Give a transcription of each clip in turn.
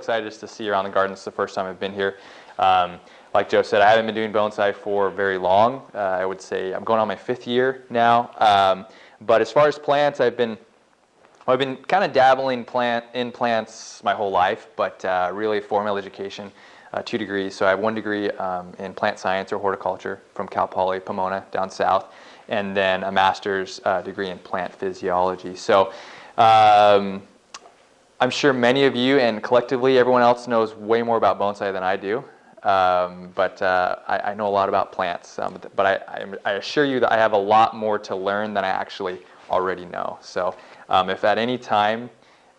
excited just to see you around the garden. It's the first time I've been here. Like Joe said, I haven't been doing bonsai for very long. I would say I'm going on my 5th year now. But as far as plants, I've been kind of dabbling in plants my whole life, but really formal education, 2 degrees. So I have 1 degree in plant science or horticulture from Cal Poly Pomona down south, and then a master's degree in plant physiology. So I'm sure many of you and collectively everyone else knows way more about bonsai than I do. But I know a lot about plants, but I assure you that I have a lot more to learn than I actually already know. So if at any time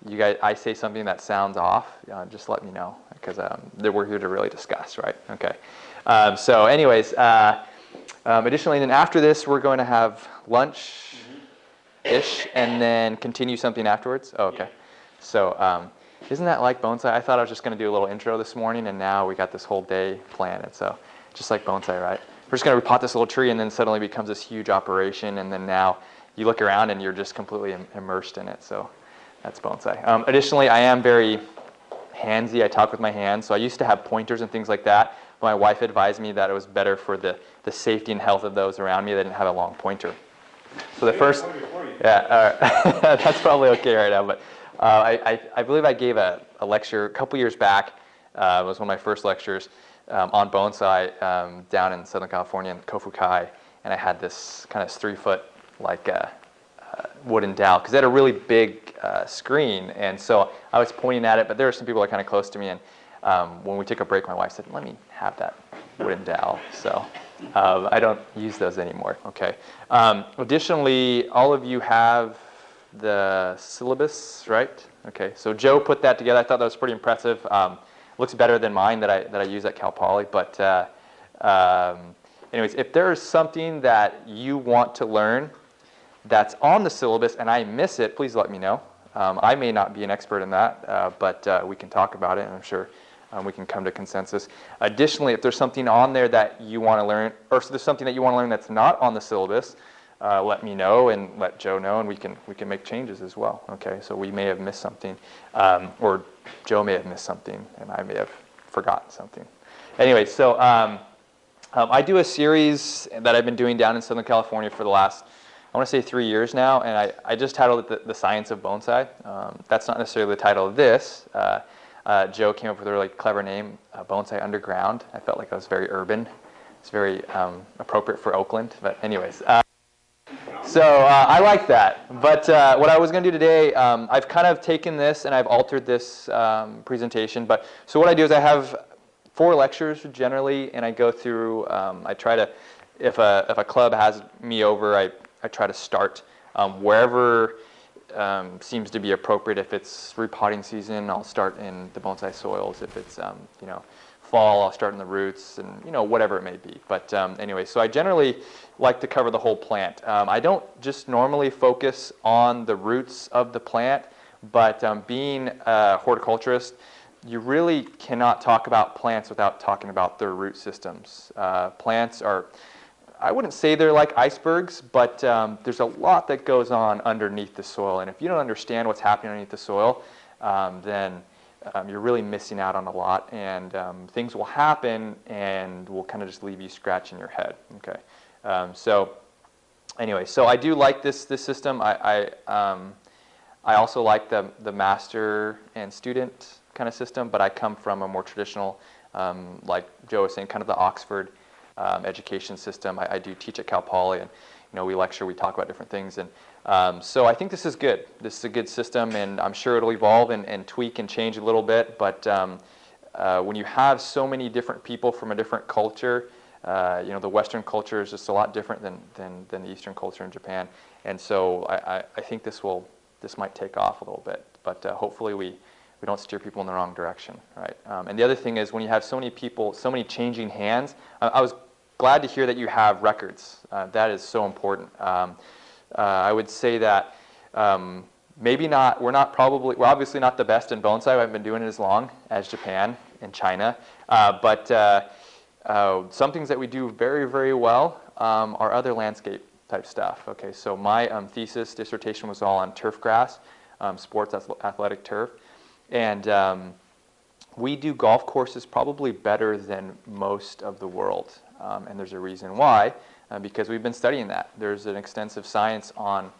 I say something that sounds off, just let me know, because we're here to really discuss, right? Okay. So anyways, additionally, then after this, we're going to have lunch-ish, and then continue something afterwards. Oh, okay. So isn't that like bonsai? I thought I was just going to do a little intro this morning, and now we got this whole day planned. And so just like bonsai, right? We're just going to repot this little tree, and then suddenly it becomes this huge operation, and then now you look around and you're just completely immersed in it. So that's bonsai. Additionally, I am very handsy. I talk with my hands. So I used to have pointers and things like that. My wife advised me that it was better for the safety and health of those around me that didn't have a long pointer. So the first, that's probably okay right now. But I believe I gave a lecture a couple years back. It was one of my first lectures on bonsai down in Southern California in Kofukai, and I had this kind of 3-foot like wooden dowel, because they had a really big screen, and so I was pointing at it, but there were some people that were kind of close to me, and when we took a break, my wife said, let me have that wooden dowel. So I don't use those anymore. Okay. Additionally, all of you have the syllabus, right? Okay. So Joe put that together. I thought that was pretty impressive. Looks better than mine that I use at Cal Poly. But anyways, if there is something that you want to learn that's on the syllabus and I miss it, please let me know. I may not be an expert in that, but we can talk about it, and I'm sure we can come to consensus. Additionally, if there's something on there that you want to learn, or if there's something that you want to learn that's not on the syllabus, let me know and let Joe know, and we can make changes as well. Okay, so we may have missed something, or Joe may have missed something, and I may have forgotten something. Anyway, so I do a series that I've been doing down in Southern California for the last, I want to say 3 years now, and I just titled it The Science of Bonsai. That's not necessarily the title of this. Joe came up with a really clever name, Bonsai Underground. I felt like that was very urban. It's very appropriate for Oakland, but anyways. So I like that. But what I was going to do today, I've kind of taken this and I've altered this presentation. But so what I do is I have 4 lectures generally, and I go through, I try to, if a club has me over, I try to start wherever seems to be appropriate. If it's repotting season, I'll start in the bonsai soils. If it's fall, I'll start in the roots, and whatever it may be. But anyway, so I generally like to cover the whole plant. I don't just normally focus on the roots of the plant, but being a horticulturist, you really cannot talk about plants without talking about their root systems. Plants are, I wouldn't say they're like icebergs, but there's a lot that goes on underneath the soil. And if you don't understand what's happening underneath the soil, then you're really missing out on a lot. And things will happen and will kind of just leave you scratching your head. Okay. So anyway, so I do like this system. I also like the master and student kind of system, but I come from a more traditional, like Joe was saying, kind of the Oxford education system. I do teach at Cal Poly, and we lecture, we talk about different things, and so I think this is good. This is a good system, and I'm sure it'll evolve and tweak and change a little bit. But when you have so many different people from a different culture, the Western culture is just a lot different than the Eastern culture in Japan, and so I think this might take off a little bit. But hopefully we don't steer people in the wrong direction, right? And the other thing is, when you have so many people, so many changing hands, I was glad to hear that you have records. That is so important. I would say that maybe not, we're obviously not the best in bonsai. We haven't been doing it as long as Japan and China. But some things that we do very, very well are other landscape type stuff. Okay, so my thesis dissertation was all on turf grass, sports athletic turf. And we do golf courses probably better than most of the world. And there's a reason why, because we've been studying that. There's an extensive science on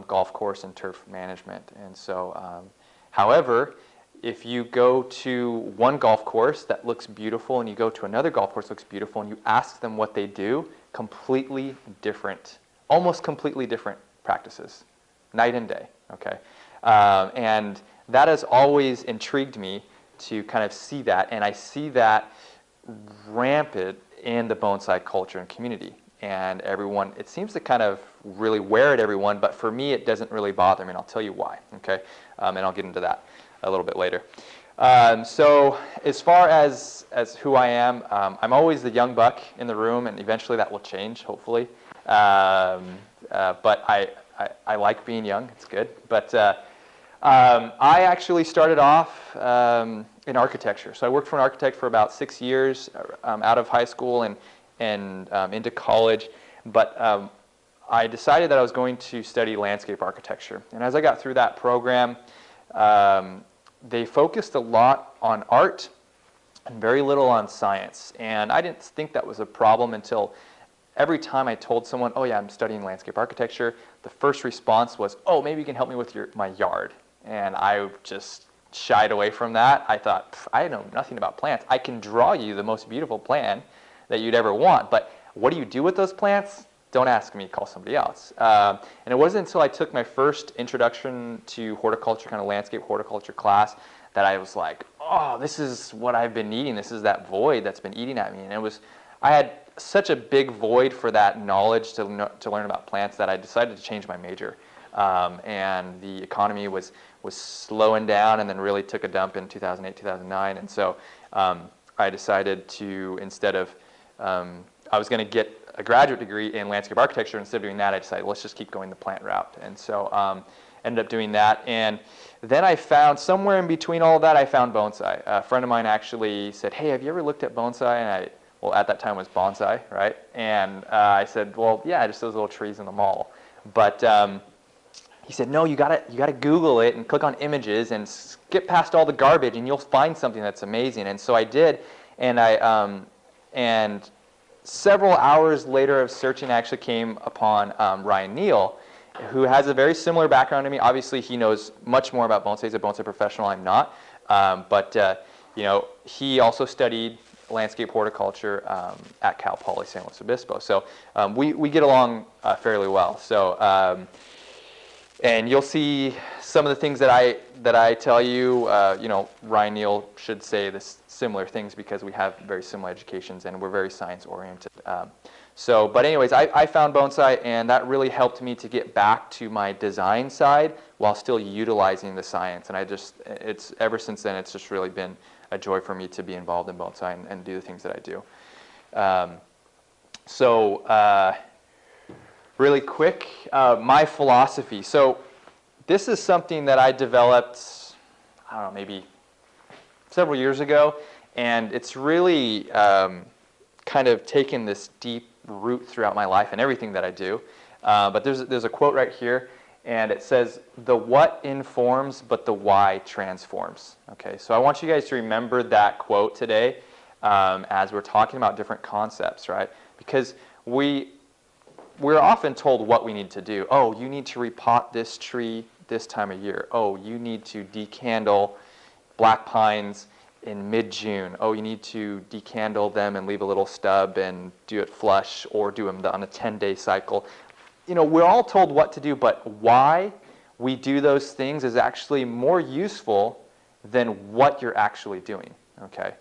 golf course and turf management. And so, however, if you go to one golf course that looks beautiful and you go to another golf course that looks beautiful and you ask them what they do, completely different, almost completely different practices, night and day, okay? And that has always intrigued me to kind of see that, and I see that rampant in the bonsai culture and community. And everyone, it seems to kind of really wear at everyone, but for me it doesn't really bother me, and I'll tell you why, okay? And I'll get into that a little bit later. So as far as who I am, I'm always the young buck in the room, and eventually that will change, hopefully. But I like being young, it's good. But I actually started off in architecture. So I worked for an architect for about 6 years out of high school and into college. But I decided that I was going to study landscape architecture. And as I got through that program, they focused a lot on art and very little on science. And I didn't think that was a problem until every time I told someone, oh yeah, I'm studying landscape architecture, the first response was, oh, maybe you can help me with my yard. And I just shied away from that. I thought, I know nothing about plants. I can draw you the most beautiful plant that you'd ever want, but what do you do with those plants? Don't ask me, call somebody else. And it wasn't until I took my first introduction to horticulture, kind of landscape horticulture class, that I was like, oh, this is what I've been needing. This is that void that's been eating at me. And I had such a big void for that knowledge to learn about plants that I decided to change my major. And the economy was slowing down and then really took a dump in 2008, 2009. And so I decided to, instead of, I was going to get a graduate degree in landscape architecture. Instead of doing that, I decided, let's just keep going the plant route. And so ended up doing that. And then I found, somewhere in between all of that, I found bonsai. A friend of mine actually said, hey, have you ever looked at bonsai? And well, at that time it was bonsai, right? And I said, well, yeah, just those little trees in the mall. But he said, no, you gotta Google it and click on images and skip past all the garbage and you'll find something that's amazing. And so I did, and and several hours later of searching, I actually came upon Ryan Neal, who has a very similar background to me. Obviously, he knows much more about bonsai. He's a bonsai professional. I'm not. But he also studied landscape horticulture at Cal Poly San Luis Obispo. So we get along fairly well. So and you'll see some of the things that I tell you. Ryan Neal should say similar things because we have very similar educations and we're very science oriented. But anyways, I found bonsai, and that really helped me to get back to my design side while still utilizing the science. And ever since then, it's just really been a joy for me to be involved in bonsai and do the things that I do. Really quick, my philosophy. So this is something that I developed, I don't know, maybe several years ago, and it's really kind of taken this deep root throughout my life and everything that I do. But there's a quote right here, and it says, the what informs, but the why transforms. Okay, so I want you guys to remember that quote today as we're talking about different concepts, right? Because we're often told what we need to do. Oh, you need to repot this tree this time of year. Oh, you need to decandle black pines in mid-June. Oh, you need to decandle them and leave a little stub and do it flush, or do them on a 10-day cycle. We're all told what to do, but why we do those things is actually more useful than what you're actually doing. Okay,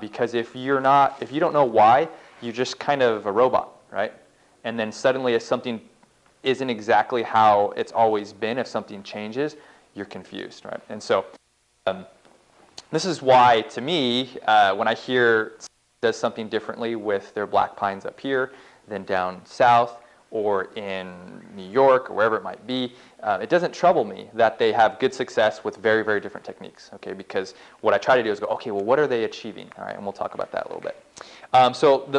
because if you don't know why, you're just kind of a robot, right? And then suddenly, if something isn't exactly how it's always been, if something changes, you're confused, right? And so this is why, to me, when I hear does something differently with their black pines up here than down south or in New York or wherever it might be, it doesn't trouble me that they have good success with very, very different techniques, okay? Because what I try to do is go, okay, well, what are they achieving? All right, and we'll talk about that a little bit.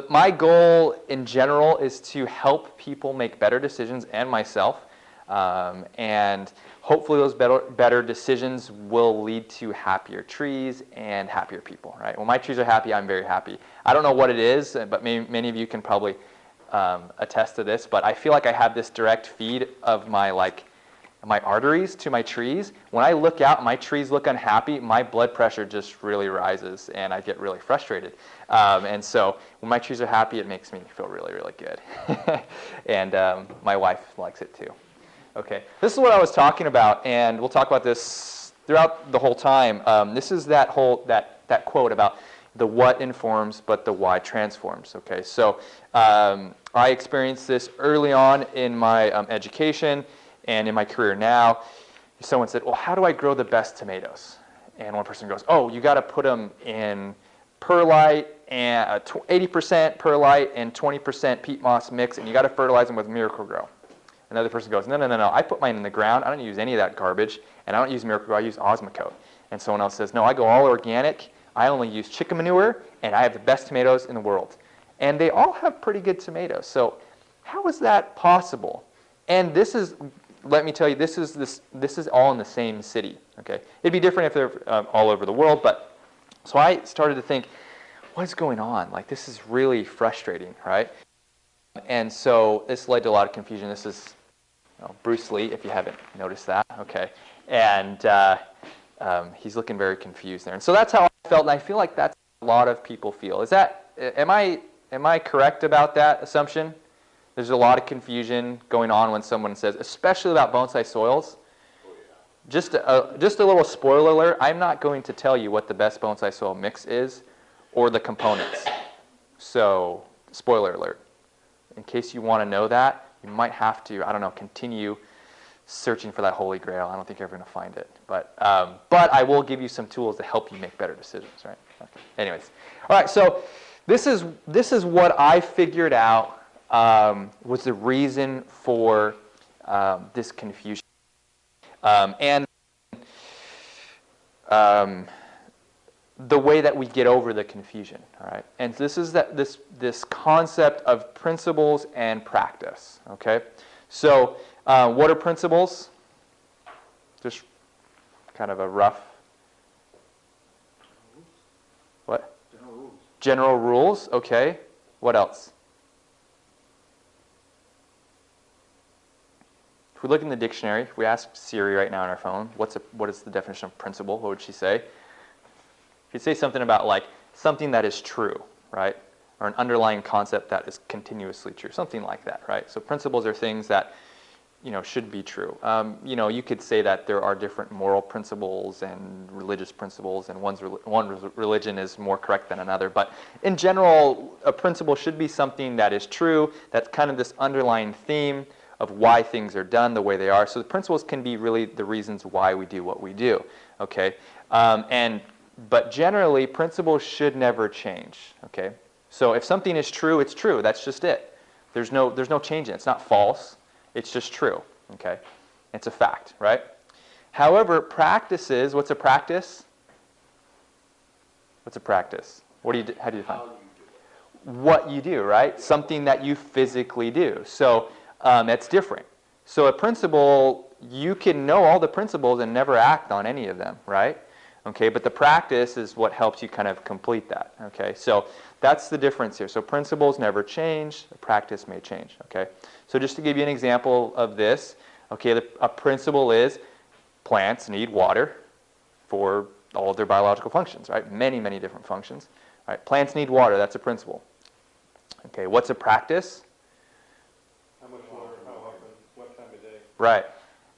My goal in general is to help people make better decisions, and myself, And hopefully those better decisions will lead to happier trees and happier people, right? When my trees are happy, I'm very happy. I don't know what it is, but many of you can probably attest to this, but I feel like I have this direct feed of my arteries to my trees. When I look out, my trees look unhappy, my blood pressure just really rises and I get really frustrated. And so when my trees are happy, it makes me feel really, really good. And my wife likes it too. Okay, this is what I was talking about, and we'll talk about this throughout the whole time. This is that quote about the what informs, but the why transforms. Okay, so I experienced this early on in my education and in my career now. Someone said, well, how do I grow the best tomatoes? And one person goes, oh, you got to put them in perlite and 80% perlite and 20% peat moss mix, and you got to fertilize them with Miracle-Gro. Another person goes, no, I put mine in the ground. I don't use any of that garbage, and I don't use Miracle-Gro, I use Osmocote. And someone else says, no, I go all organic. I only use chicken manure, and I have the best tomatoes in the world. And they all have pretty good tomatoes. So how is that possible? And this is, let me tell you, this is all in the same city. Okay, it'd be different if they're all over the world, but so I started to think, what's going on? Like, this is really frustrating, right? And so this led to a lot of confusion. This is Bruce Lee, if you haven't noticed that. Okay, and he's looking very confused there. And so that's how I felt, and I feel like that's how a lot of people feel. Is that, am I correct about that assumption? There's a lot of confusion going on when someone says, especially about bonsai soils. Just a little spoiler alert, I'm not going to tell you what the best bonsai soil mix is or the components. So, spoiler alert. In case you want to know that, you might have to, I don't know, continue searching for that holy grail. I don't think you're ever going to find it. But I will give you some tools to help you make better decisions, right? Okay. Anyways. All right, so this is what I figured out was the reason for this confusion. And the way that we get over the confusion, all right? And this is this concept of principles and practice, okay? So what are principles? Just kind of a rough, what? General rules. General rules, okay. What else? If we look in the dictionary, if we ask Siri right now on our phone, what is the definition of principle? What would she say? She'd say something about like something that is true, right? Or an underlying concept that is continuously true, something like that, right? So principles are things that, should be true. You could say that there are different moral principles and religious principles, and one religion is more correct than another. But in general, a principle should be something that is true. That's kind of this underlying theme of why things are done the way they are. So the principles can be really the reasons why we do what we do, okay? But generally, principles should never change, okay? So if something is true, it's true. That's just it. There's no change in it. It's not false. It's just true, okay? It's a fact, right? However, practices, what's a practice? What's a practice? How do you define it? What you do, right? Something that you physically do. So that's different. So a principle, you can know all the principles and never act on any of them, right? Okay, but the practice is what helps you kind of complete that, okay? So that's the difference here. So principles never change, the practice may change, okay? So just to give you an example of this, okay, a principle is plants need water for all of their biological functions, right? Many, many different functions, right? Plants need water, that's a principle. Okay, what's a practice? How much water, how often, what time of day? Right.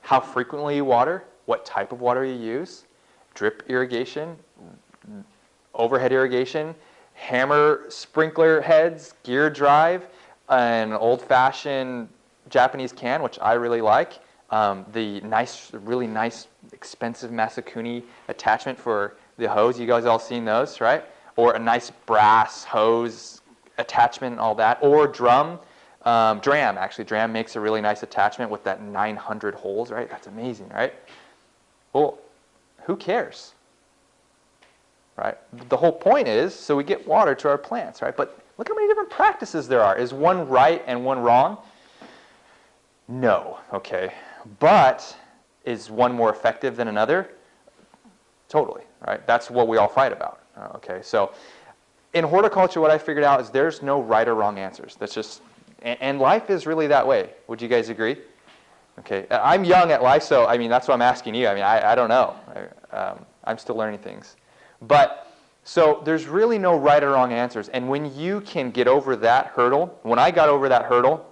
How frequently you water, what type of water you use, drip irrigation, overhead irrigation, hammer sprinkler heads, gear drive, an old-fashioned Japanese can, which I really like, the really nice, expensive Masakuni attachment for the hose. You guys all seen those, right? Or a nice brass hose attachment and all that. Or drum. Dram, actually. Dram makes a really nice attachment with that 900 holes, right? That's amazing, right? Well, who cares? Right? The whole point is, so we get water to our plants, right? But look how many different practices there are. Is one right and one wrong? No, okay. but is one more effective than another? Totally, right? That's what we all fight about. Okay, so in horticulture, what I figured out is there's no right or wrong answers. That's just, and life is really that way. Would you guys agree? Okay, I'm young at life, so I mean that's what I'm asking you. I mean I don't know. I'm still learning things, but so there's really no right or wrong answers. And when you can get over that hurdle, when I got over that hurdle,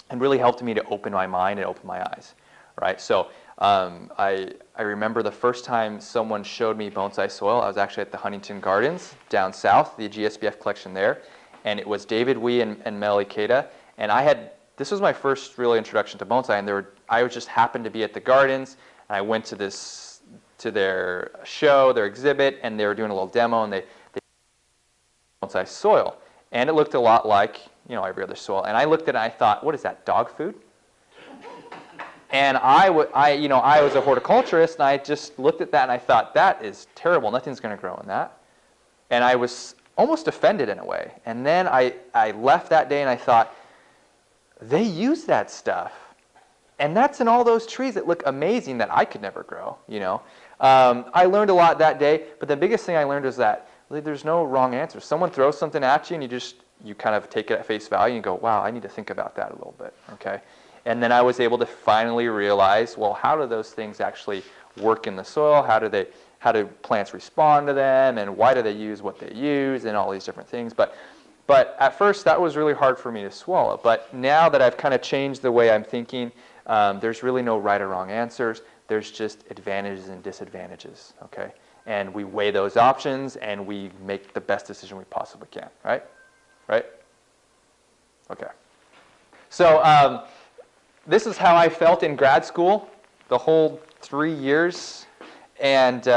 it really helped me to open my mind and open my eyes, right? So I remember the first time someone showed me bonsai soil. I was actually at the Huntington Gardens down south, the GSBF collection there, and it was David Wee and Mel Ikeda, and this was my first real introduction to bonsai, and I just happened to be at the gardens, and I went to their show, their exhibit, and they were doing a little demo, and they bonsai soil, and it looked a lot like every other soil. And I looked at it and I thought, what is that, dog food? And I was a horticulturist, and I just looked at that and I thought, that is terrible. Nothing's going to grow in that. And I was almost offended in a way. And then I left that day and I thought, they use that stuff. And that's in all those trees that look amazing that I could never grow, I learned a lot that day, but the biggest thing I learned is that there's no wrong answer. Someone throws something at you and you kind of take it at face value and go, wow, I need to think about that a little bit, okay? And then I was able to finally realize, well, how do those things actually work in the soil? How do plants respond to them? And why do they use what they use and all these different things? But at first, that was really hard for me to swallow. But now that I've kind of changed the way I'm thinking, there's really no right or wrong answers. There's just advantages and disadvantages, okay? And we weigh those options, and we make the best decision we possibly can, right? Right? Okay. So this is how I felt in grad school the whole 3 years. And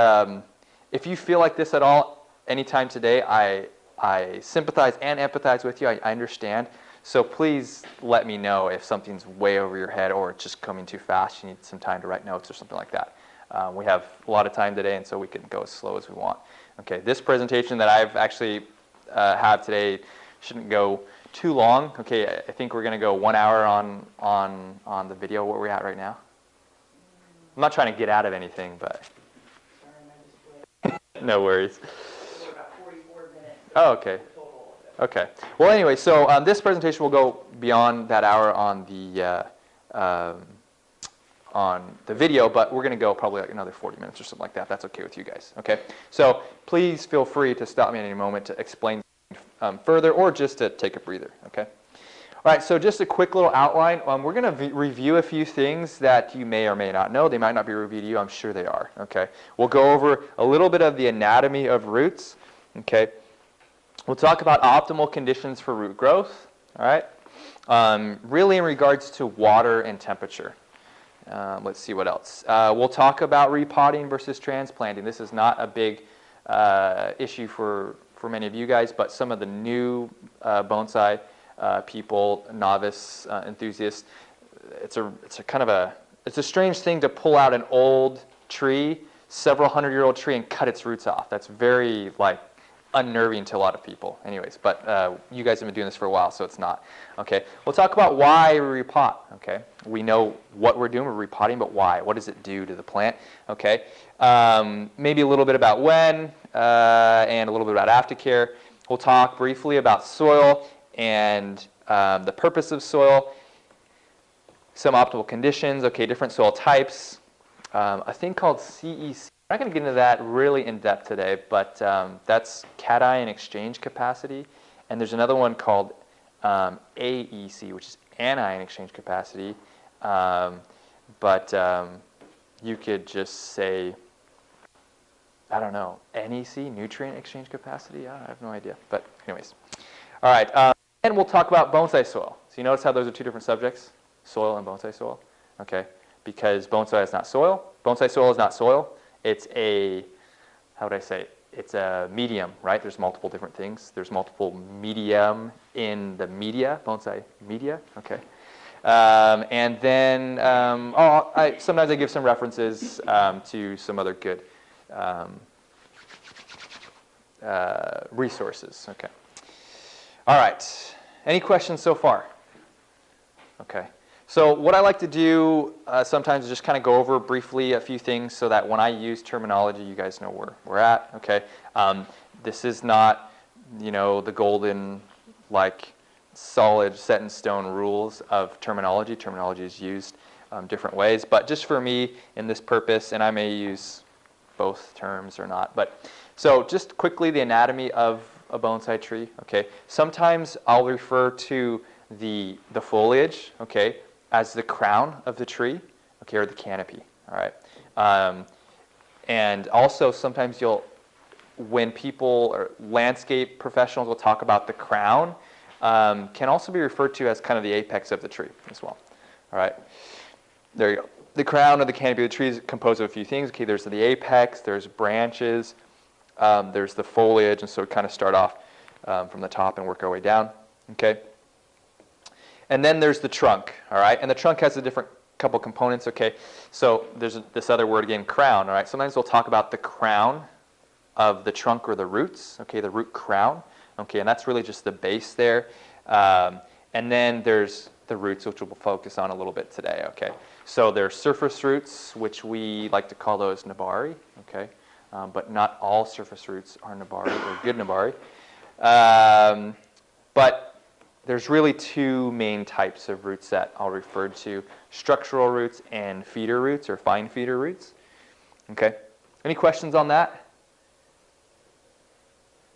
if you feel like this at all anytime today, I sympathize and empathize with you. I understand. So please let me know if something's way over your head or it's just coming too fast. You need some time to write notes or something like that. We have a lot of time today, and so we can go as slow as we want. Okay, this presentation that I've actually have today shouldn't go too long. Okay, I think we're going to go 1 hour on the video. Where we're at right now. I'm not trying to get out of anything, but no worries. We're about 44 minutes. Oh, okay. Okay. Well, anyway, so this presentation will go beyond that hour on the video, but we're going to go probably like another 40 minutes or something like that. That's okay with you guys. Okay. So please feel free to stop me at any moment to explain further, or just to take a breather. Okay. All right. So just a quick little outline. We're going to review a few things that you may or may not know. They might not be reviewed to you. I'm sure they are. Okay. We'll go over a little bit of the anatomy of roots. Okay. We'll talk about optimal conditions for root growth, all right? Really in regards to water and temperature. Let's see what else. We'll talk about repotting versus transplanting. This is not a big issue for many of you guys, but some of the new bonsai people, novice enthusiasts, it's a strange thing to pull out an old tree, several hundred-year-old tree, and cut its roots off. That's very unnerving to a lot of people. Anyways, but you guys have been doing this for a while, so it's not. Okay, we'll talk about why we repot. Okay, we know what we're doing, we're repotting, but why? What does it do to the plant? Okay, maybe a little bit about when, and a little bit about aftercare. We'll talk briefly about soil and the purpose of soil, some optimal conditions, okay, different soil types, a thing called CEC. I'm not going to get into that really in depth today, but that's cation exchange capacity. And there's another one called AEC, which is anion exchange capacity. But you could just say, I don't know, NEC, nutrient exchange capacity? I have no idea. But anyways. All right. And we'll talk about bonsai soil. So you notice how those are two different subjects, soil and bonsai soil? Okay. Because bonsai is not soil. Bonsai soil is not soil. It's it's a medium, right? There's multiple different things. There's multiple medium in the media, bonsai media, okay. And then sometimes I give some references to some other good resources, okay. All right, any questions so far? Okay, So what I like to do sometimes is just kind of go over briefly a few things so that when I use terminology, you guys know where we're at, okay? This is not, the golden, solid set in stone rules of terminology. Terminology is used different ways, but just for me in this purpose, and I may use both terms or not, but so just quickly the anatomy of a bonsai tree, okay? Sometimes I'll refer to the foliage, okay, as the crown of the tree, okay, or the canopy, all right? And also sometimes when people or landscape professionals will talk about the crown, can also be referred to as kind of the apex of the tree as well, all right? There you go. The crown of the canopy of the tree is composed of a few things. Okay, there's the apex, there's branches, there's the foliage, and so we kind of start off from the top and work our way down, okay? And then there's the trunk, all right? And the trunk has a different couple components, okay? So there's this other word again, crown, all right? Sometimes we'll talk about the crown of the trunk or the roots, okay, the root crown, okay? And that's really just the base there. And then there's the roots, which we'll focus on a little bit today, okay? So there's surface roots, which we like to call those nabari, okay? But not all surface roots are nabari or good nabari. But there's really two main types of roots that I'll refer to: structural roots and feeder roots or fine feeder roots. Okay? Any questions on that?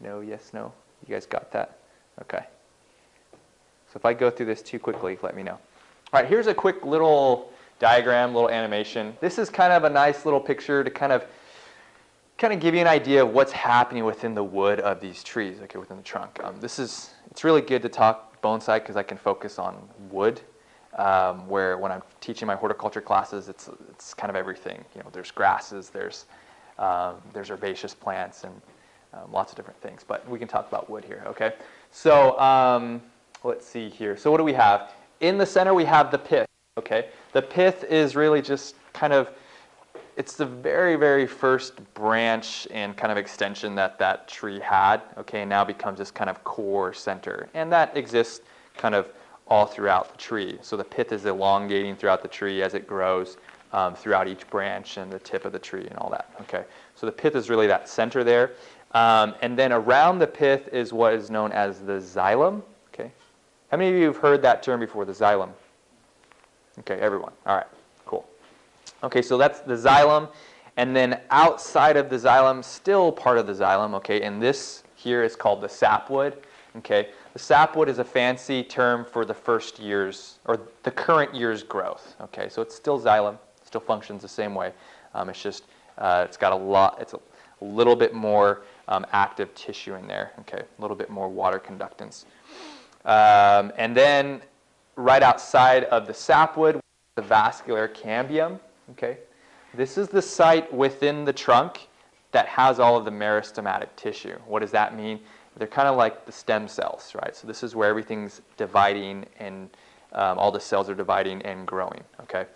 No, yes, no? You guys got that? Okay. So if I go through this too quickly, let me know. All right, here's a quick little diagram, little animation. This is kind of a nice little picture to kind of give you an idea of what's happening within the wood of these trees, okay, within the trunk. It's really good to talk bonsai because I can focus on wood, where when I'm teaching my horticulture classes, it's kind of everything. There's grasses, there's herbaceous plants, and lots of different things. But we can talk about wood here, okay? So let's see here. So what do we have? In the center, we have the pith, okay? The pith is really just it's the very, very first branch and kind of extension that tree had, okay, and now becomes this kind of core center. And that exists kind of all throughout the tree. So the pith is elongating throughout the tree as it grows throughout each branch and the tip of the tree and all that, okay? So the pith is really that center there. And then around the pith is what is known as the xylem, okay? How many of you have heard that term before, the xylem? Okay, everyone. All right, cool. Okay, so that's the xylem. And then outside of the xylem, still part of the xylem, okay, and this here is called the sapwood, okay? The sapwood is a fancy term for the first year's, or the current year's growth, okay? So it's still xylem, still functions the same way. It's just, it's got it's a little bit more active tissue in there, okay? A little bit more water conductance. And then right outside of the sapwood, the vascular cambium, okay? This is the site within the trunk that has all of the meristematic tissue. What does that mean? They're kind of like the stem cells, right? So this is where everything's dividing and all the cells are dividing and growing, okay?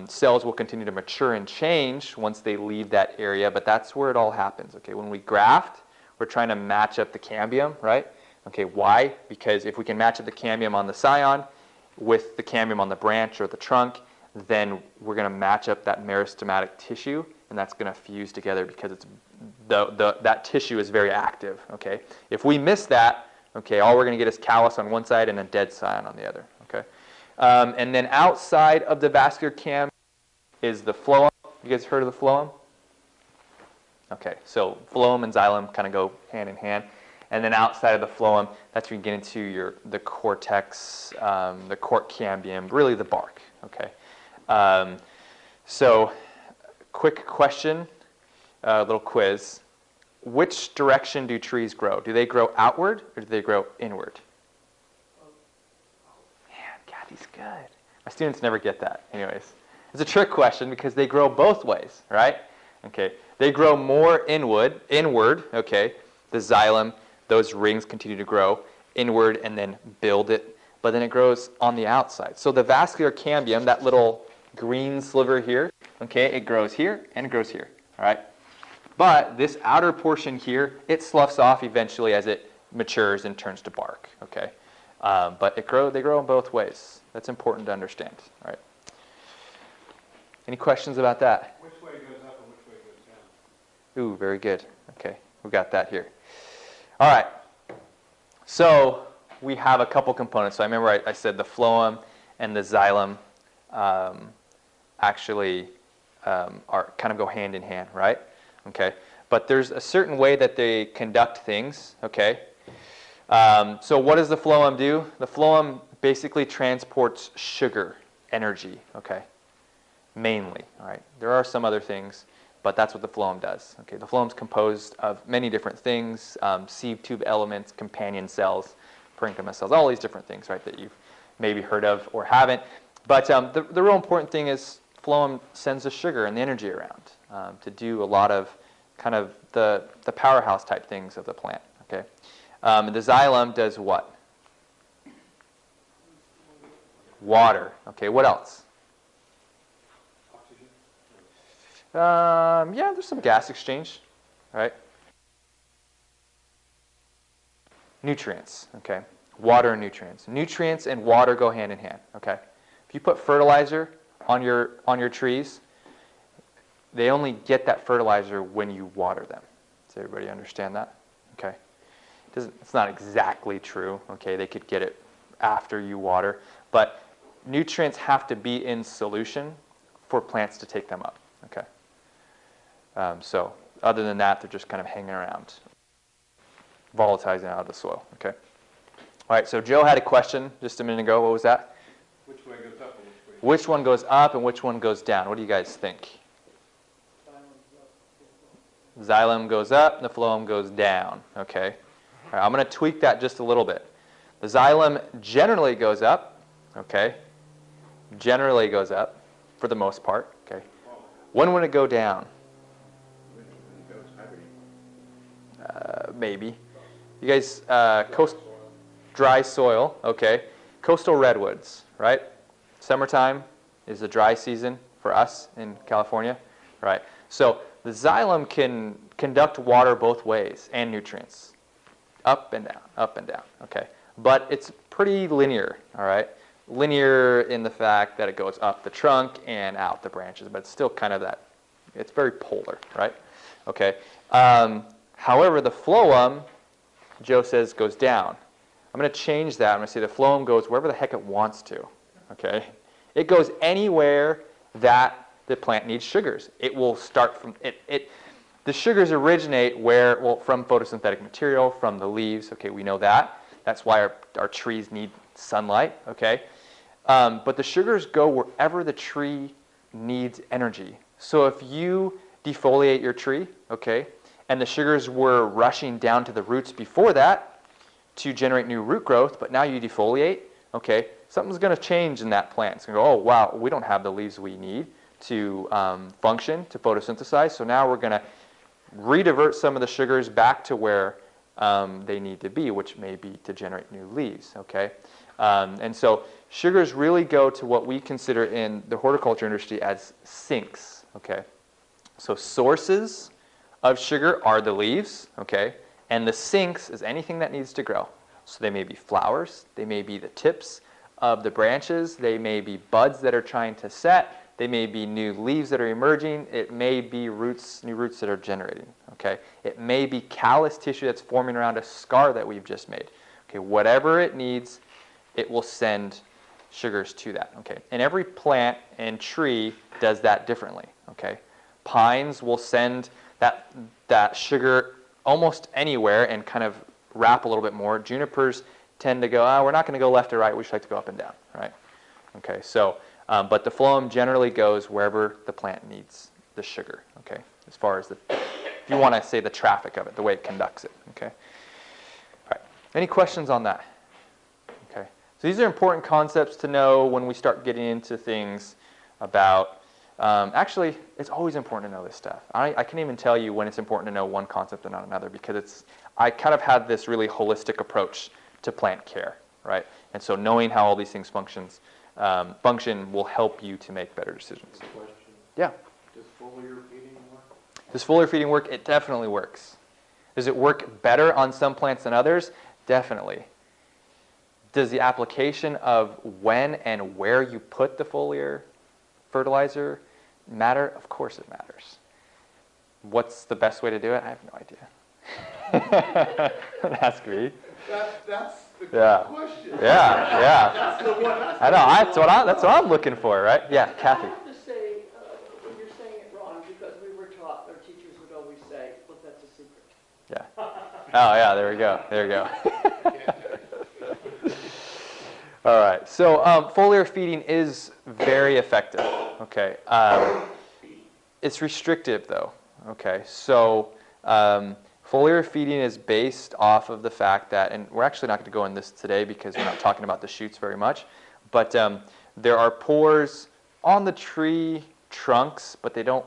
Cells will continue to mature and change once they leave that area, but that's where it all happens, okay? When we graft, we're trying to match up the cambium, right? Okay, why? Because if we can match up the cambium on the scion with the cambium on the branch or the trunk, then we're going to match up that meristematic tissue, and that's going to fuse together because it's that tissue is very active, okay? If we miss that, okay, all we're going to get is callus on one side and a dead scion on the other, okay? And then outside of the vascular cambium is the phloem. You guys heard of the phloem? Okay, so phloem and xylem kind of go hand in hand. And then outside of the phloem, that's when you get into the cortex, the cork cambium, really the bark, okay? So quick question, little quiz. Which direction do trees grow? Do they grow outward or do they grow inward? Man, Kathy's good. My students never get that. Anyways, it's a trick question because they grow both ways, right? Okay, they grow more inward, okay? The xylem, those rings continue to grow inward and then build it, but then it grows on the outside. So the vascular cambium, that little green sliver here, okay, it grows here and it grows here, all right? But this outer portion here, it sloughs off eventually as it matures and turns to bark, okay? But they grow in both ways, That's important to understand, all right? Any questions about that? Which way goes up and which way goes down? Ooh, very good. Okay, we got that here. All right, so we have a couple components. So I remember I said the phloem and the xylem actually are kind of go hand in hand, right? Okay, but there's a certain way that they conduct things, okay? So what does the phloem do? The phloem basically transports sugar, energy, okay? Mainly, all right? There are some other things, but that's what the phloem does. Okay, the phloem's composed of many different things, sieve tube elements, companion cells, parenchyma cells, all these different things, right, that you've maybe heard of or haven't. But the real important thing is phloem sends the sugar and the energy around to do a lot of kind of the powerhouse type things of the plant, okay? The xylem does what? Water, okay, what else? Oxygen? Yeah, there's some gas exchange, right? Nutrients, okay? Water and nutrients. Nutrients and water go hand in hand, okay? If you put fertilizer on your trees, they only get that fertilizer when you water them. Does everybody understand that? Okay. It's not exactly true, okay? They could get it after you water, but nutrients have to be in solution for plants to take them up, okay? So other than that, they're just kind of hanging around, volatilizing out of the soil, okay? All right, so Joe had a question just a minute ago. What was that? Which way goes up and which way? Which one goes up and which one goes down? What do you guys think? Xylem goes up and the phloem goes down, okay? All right, I'm going to tweak that just a little bit. The xylem generally goes up, okay? Generally goes up for the most part, okay? When would it go down? Maybe. You guys, dry soil, okay. Coastal redwoods, right? Summertime is the dry season for us in California, right? So the xylem can conduct water both ways and nutrients, up and down, okay. But it's pretty linear, all right? Linear in the fact that it goes up the trunk and out the branches, but it's still kind of that, it's very polar, right? Okay. However, the phloem, Joe says, goes down. I'm going to change that. I'm going to say the phloem goes wherever the heck it wants to, okay? It goes anywhere that the plant needs sugars. It will start from, the sugars originate where, well, from photosynthetic material, from the leaves, okay, we know that. That's why our trees need sunlight, okay? But the sugars go wherever the tree needs energy. So if you defoliate your tree, okay, and the sugars were rushing down to the roots before that to generate new root growth, but now you defoliate, okay, something's going to change in that plant. It's going to go, oh, wow, we don't have the leaves we need to function, to photosynthesize, so now we're going to redivert some of the sugars back to where they need to be, which may be to generate new leaves, okay? And so sugars really go to what we consider in the horticulture industry as sinks, okay? So sources of sugar are the leaves, okay? And the sinks is anything that needs to grow. So they may be flowers, they may be the tips of the branches, they may be buds that are trying to set, they may be new leaves that are emerging, it may be roots, new roots that are generating, okay? It may be callus tissue that's forming around a scar that we've just made. Okay, whatever it needs, it will send sugars to that, okay? And every plant and tree does that differently, okay? Pines will send that sugar almost anywhere and kind of wrap a little bit more. Junipers tend to go, we're not going to go left or right, we just like to go up and down, right? Okay, so, but the phloem generally goes wherever the plant needs the sugar, okay? As far as if you want to say the traffic of it, the way it conducts it, okay? All right, any questions on that? Okay, so these are important concepts to know when we start getting into things about, actually, it's always important to know this stuff. I can't even tell you when it's important to know one concept and not another because I kind of have this really holistic approach to plant care, right? And so knowing how all these things function will help you to make better decisions. Question. Yeah. Does foliar feeding work? Does foliar feeding work? It definitely works. Does it work better on some plants than others? Definitely. Does the application of when and where you put the foliar fertilizer matter? Of course it matters. What's the best way to do it? I have no idea. Don't ask me. That's the Yeah. question. Yeah. That's the one. I know. That's what I'm looking for, right? Yeah, Kathy. I have to say, when you're saying it wrong, because we were taught, our teachers would always say, look, that's a secret. Yeah. Oh, yeah, there we go. There we go. All right. So foliar feeding is very effective. Okay. It's restrictive, though. Okay. So foliar feeding is based off of the fact that, and we're actually not going to go in this today because we're not talking about the shoots very much, but there are pores on the tree trunks, but they don't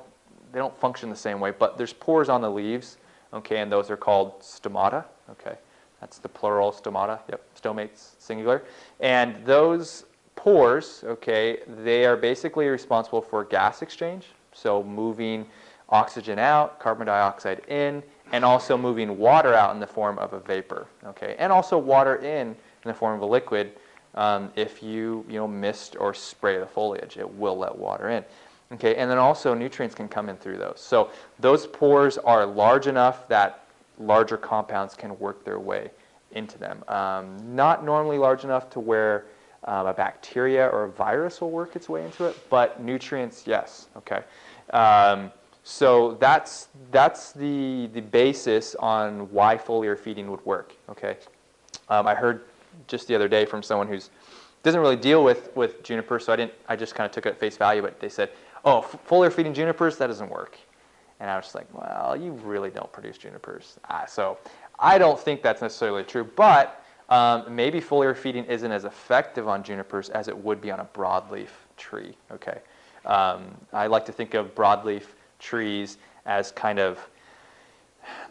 function the same way. But there's pores on the leaves. Okay, and those are called stomata. Okay, that's the plural, stomata. Yep, stomates, singular. And those pores, okay, they are basically responsible for gas exchange, so moving oxygen out, carbon dioxide in, and also moving water out in the form of a vapor. Okay, and also water in the form of a liquid. If you mist or spray the foliage, it will let water in. Okay, and then also nutrients can come in through those. So those pores are large enough that larger compounds can work their way into them. Not normally large enough to where a bacteria or a virus will work its way into it, but nutrients, yes. Okay, so that's the basis on why foliar feeding would work. Okay, I heard just the other day from someone who's doesn't really deal with juniper, so I just kind of took it at face value, but they said, oh, foliar feeding junipers, that doesn't work. And I was just like, well, you really don't produce junipers. So I don't think that's necessarily true, but maybe foliar feeding isn't as effective on junipers as it would be on a broadleaf tree. Okay, I like to think of broadleaf trees as kind of,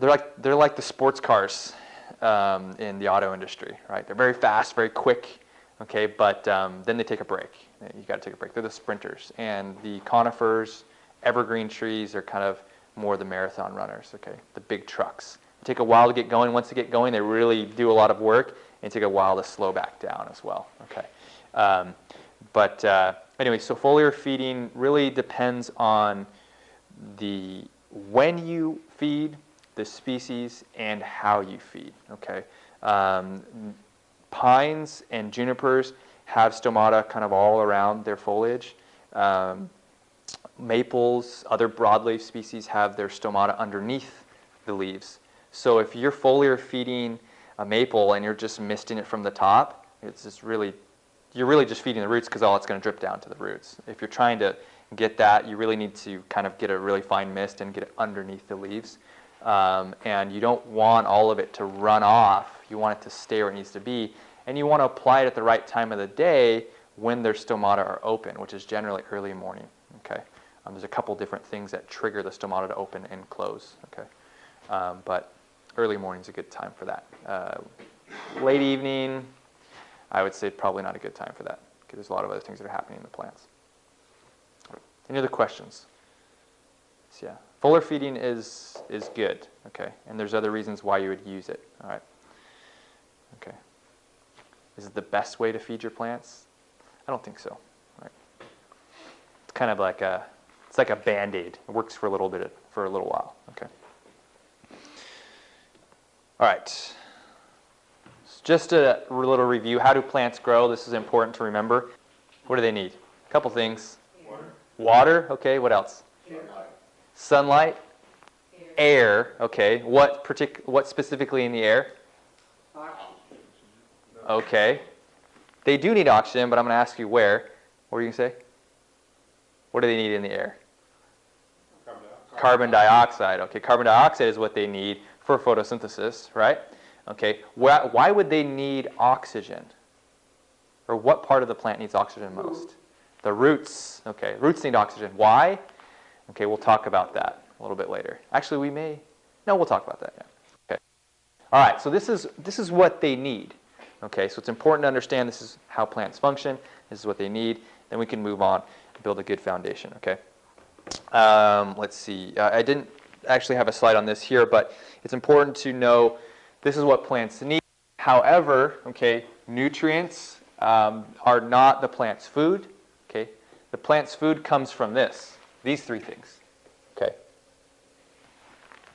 they're like the sports cars in the auto industry, right? They're very fast, very quick. Okay, but then they take a break. You got to take a break. They're the sprinters, and the conifers, evergreen trees are kind of more the marathon runners. Okay, the big trucks. They take a while to get going. Once they get going, they really do a lot of work, and take a while to slow back down as well. Okay, anyway, so foliar feeding really depends on the when you feed, the species, and how you feed. Okay. Pines and junipers have stomata kind of all around their foliage. Maples, other broadleaf species have their stomata underneath the leaves. So if you're foliar feeding a maple and you're just misting it from the top, you're really just feeding the roots because all it's going to drip down to the roots. If you're trying to get that, you really need to kind of get a really fine mist and get it underneath the leaves. And you don't want all of it to run off. You want it to stay where it needs to be. And you want to apply it at the right time of the day when their stomata are open, which is generally early morning. Okay, there's a couple different things that trigger the stomata to open and close. Okay, but early morning is a good time for that. Late evening, I would say probably not a good time for that because there's a lot of other things that are happening in the plants. Any other questions? So, yeah, foliar feeding is good. Okay, and there's other reasons why you would use it. All right. Okay. Is it the best way to feed your plants? I don't think so. Right. It's kind of like a Band-Aid. It works for a little while. Okay. All right. So just a little review. How do plants grow? This is important to remember. What do they need? A couple things. Water. Okay. What else? Sunlight. Air. Okay. What specifically in the air? Okay. They do need oxygen, but I'm going to ask you where. What were you going to say? What do they need in the air? Carbon dioxide. Okay, carbon dioxide is what they need for photosynthesis, right? Okay, why would they need oxygen? Or what part of the plant needs oxygen most? The roots. Okay, roots need oxygen. Why? Okay, we'll talk about that a little bit later. Actually, we'll talk about that. Yeah. Okay. All right, so this is what they need. Okay, so it's important to understand this is how plants function. This is what they need. Then we can move on and build a good foundation. Okay. Let's see. I didn't actually have a slide on this here, but it's important to know this is what plants need. However, okay, nutrients are not the plant's food. Okay, the plant's food comes from these three things. Okay,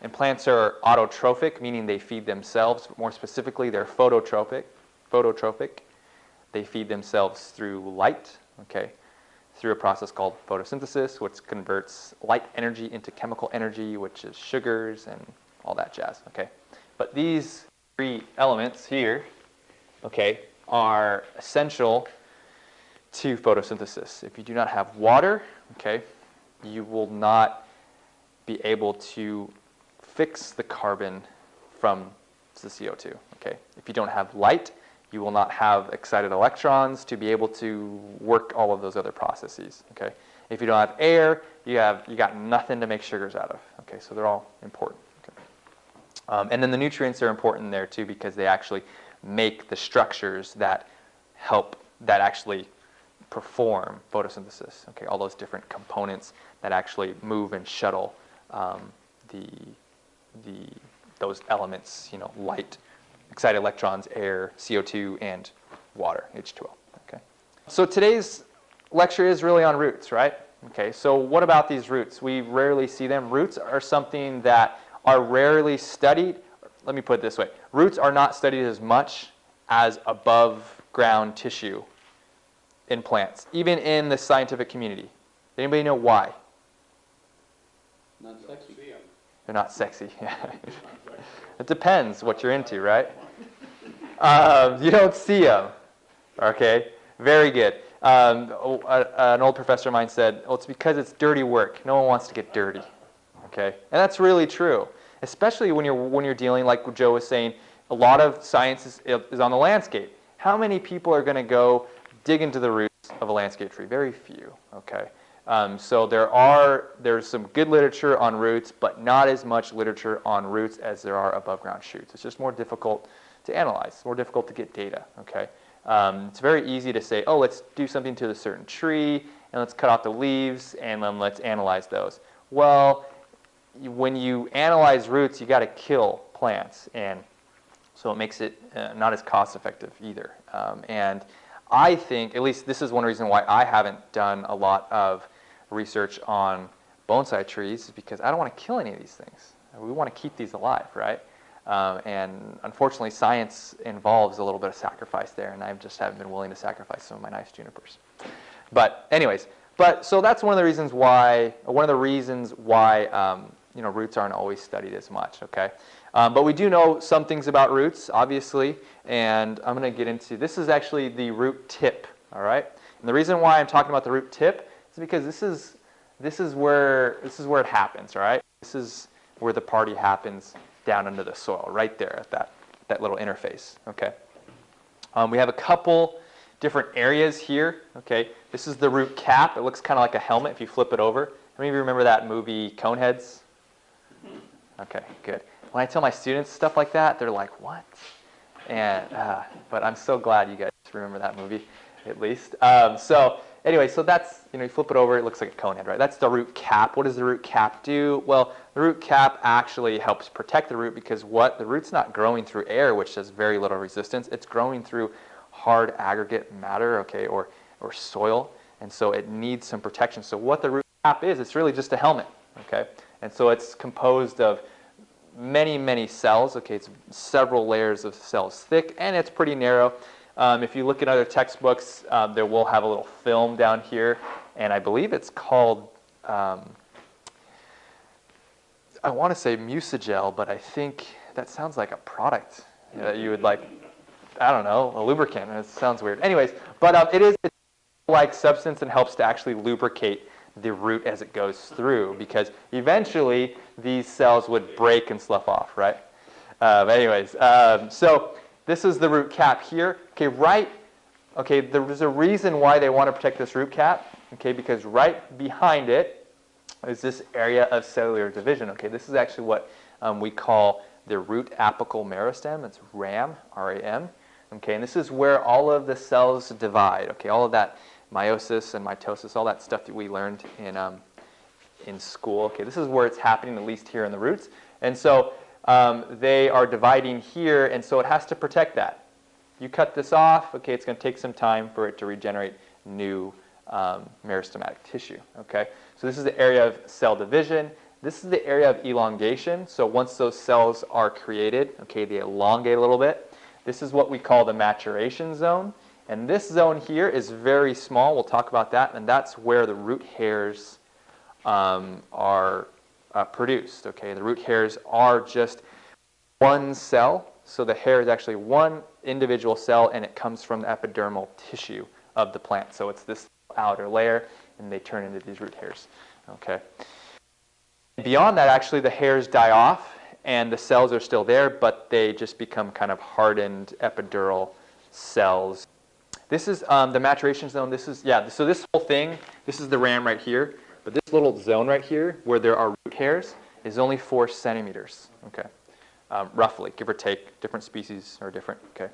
and plants are autotrophic, meaning they feed themselves. More specifically, they're phototrophic. Phototrophic. They feed themselves through light. Okay, through a process called photosynthesis, which converts light energy into chemical energy, which is sugars and all that jazz. Okay, but these three elements here, okay, are essential to photosynthesis. If you do not have water, okay, you will not be able to fix the carbon from the CO2. Okay, if you don't have light, you will not have excited electrons to be able to work all of those other processes. Okay, if you don't have air, you got nothing to make sugars out of. Okay, so they're all important. Okay. And then the nutrients are important there too because they actually make the structures that actually perform photosynthesis. Okay, all those different components that actually move and shuttle those elements, light, excited electrons, air, CO2, and water, H2O. Okay. So today's lecture is really on roots, right? Okay, so what about these roots? We rarely see them. Roots are something that are rarely studied. Let me put it this way. Roots are not studied as much as above ground tissue in plants, even in the scientific community. Anybody know why? Not sexy. They're not sexy. It depends what you're into, right? You don't see them. Okay, very good. An old professor of mine said, "Oh, it's because it's dirty work. No one wants to get dirty." Okay, and that's really true, especially when you're dealing, like Joe was saying, a lot of science is on the landscape. How many people are going to go dig into the roots of a landscape tree? Very few. Okay. So there's some good literature on roots, but not as much literature on roots as there are above ground shoots. It's just more difficult to analyze. It's more difficult to get data. Okay, it's very easy to say, oh, let's do something to a certain tree and let's cut out the leaves and then let's analyze those. Well, when you analyze roots, you got to kill plants, and so it makes it not as cost effective either. And I think, at least this is one reason why I haven't done a lot of research on bonsai trees, because I don't want to kill any of these things. We want to keep these alive, right? And unfortunately, science involves a little bit of sacrifice there, and I just haven't been willing to sacrifice some of my nice junipers. But anyways, so that's one of the reasons why roots aren't always studied as much. Okay, but we do know some things about roots, obviously, and I'm going to get into this. Is actually the root tip. All right, and the reason why I'm talking about the root tip is because this is where it happens. All right, this is where the party happens, down under the soil, right there at that little interface. Okay, we have a couple different areas here. Okay, this is the root cap. It looks kind of like a helmet if you flip it over. How many of you remember that movie Coneheads? Okay, good. When I tell my students stuff like that, they're like, "What?" And but I'm so glad you guys remember that movie, at least. So anyway, so that's, you flip it over, it looks like a cone head, right? That's the root cap. What does the root cap do? Well, the root cap actually helps protect the root because the root's not growing through air, which has very little resistance. It's growing through hard aggregate matter, okay, or soil, and so it needs some protection. So what the root cap is, it's really just a helmet, okay? And so it's composed of many, many cells. Okay, it's several layers of cells thick, and it's pretty narrow. If you look at other textbooks, there will have a little film down here, and I believe it's called, I want to say Musagel, but I think that sounds like a product that you would like, I don't know, a lubricant. It sounds weird. Anyways, but it's like substance and helps to actually lubricate the root as it goes through, because eventually these cells would break and slough off, right? So this is the root cap here. Okay, there's a reason why they want to protect this root cap, okay, because right behind it is this area of cellular division. Okay, this is actually what we call the root apical meristem. It's RAM, R-A-M. Okay, and this is where all of the cells divide. Okay, all of that meiosis and mitosis, all that stuff that we learned in school. Okay, this is where it's happening, at least here in the roots. And so they are dividing here, and so it has to protect that. You cut this off, okay, it's going to take some time for it to regenerate new meristematic tissue, okay? So this is the area of cell division. This is the area of elongation. So once those cells are created, okay, they elongate a little bit. This is what we call the maturation zone. And this zone here is very small. We'll talk about that. And that's where the root hairs are produced, okay? The root hairs are just one cell. So the hair is actually one individual cell, and it comes from the epidermal tissue of the plant. So it's this outer layer, and they turn into these root hairs, okay? Beyond that, actually, the hairs die off, and the cells are still there, but they just become kind of hardened epidural cells. This is the maturation zone. This is, yeah, so this whole thing, this is the ram right here, but this little zone right here where there are root hairs is only 4 centimeters, okay? Roughly, give or take. Different species are different, okay?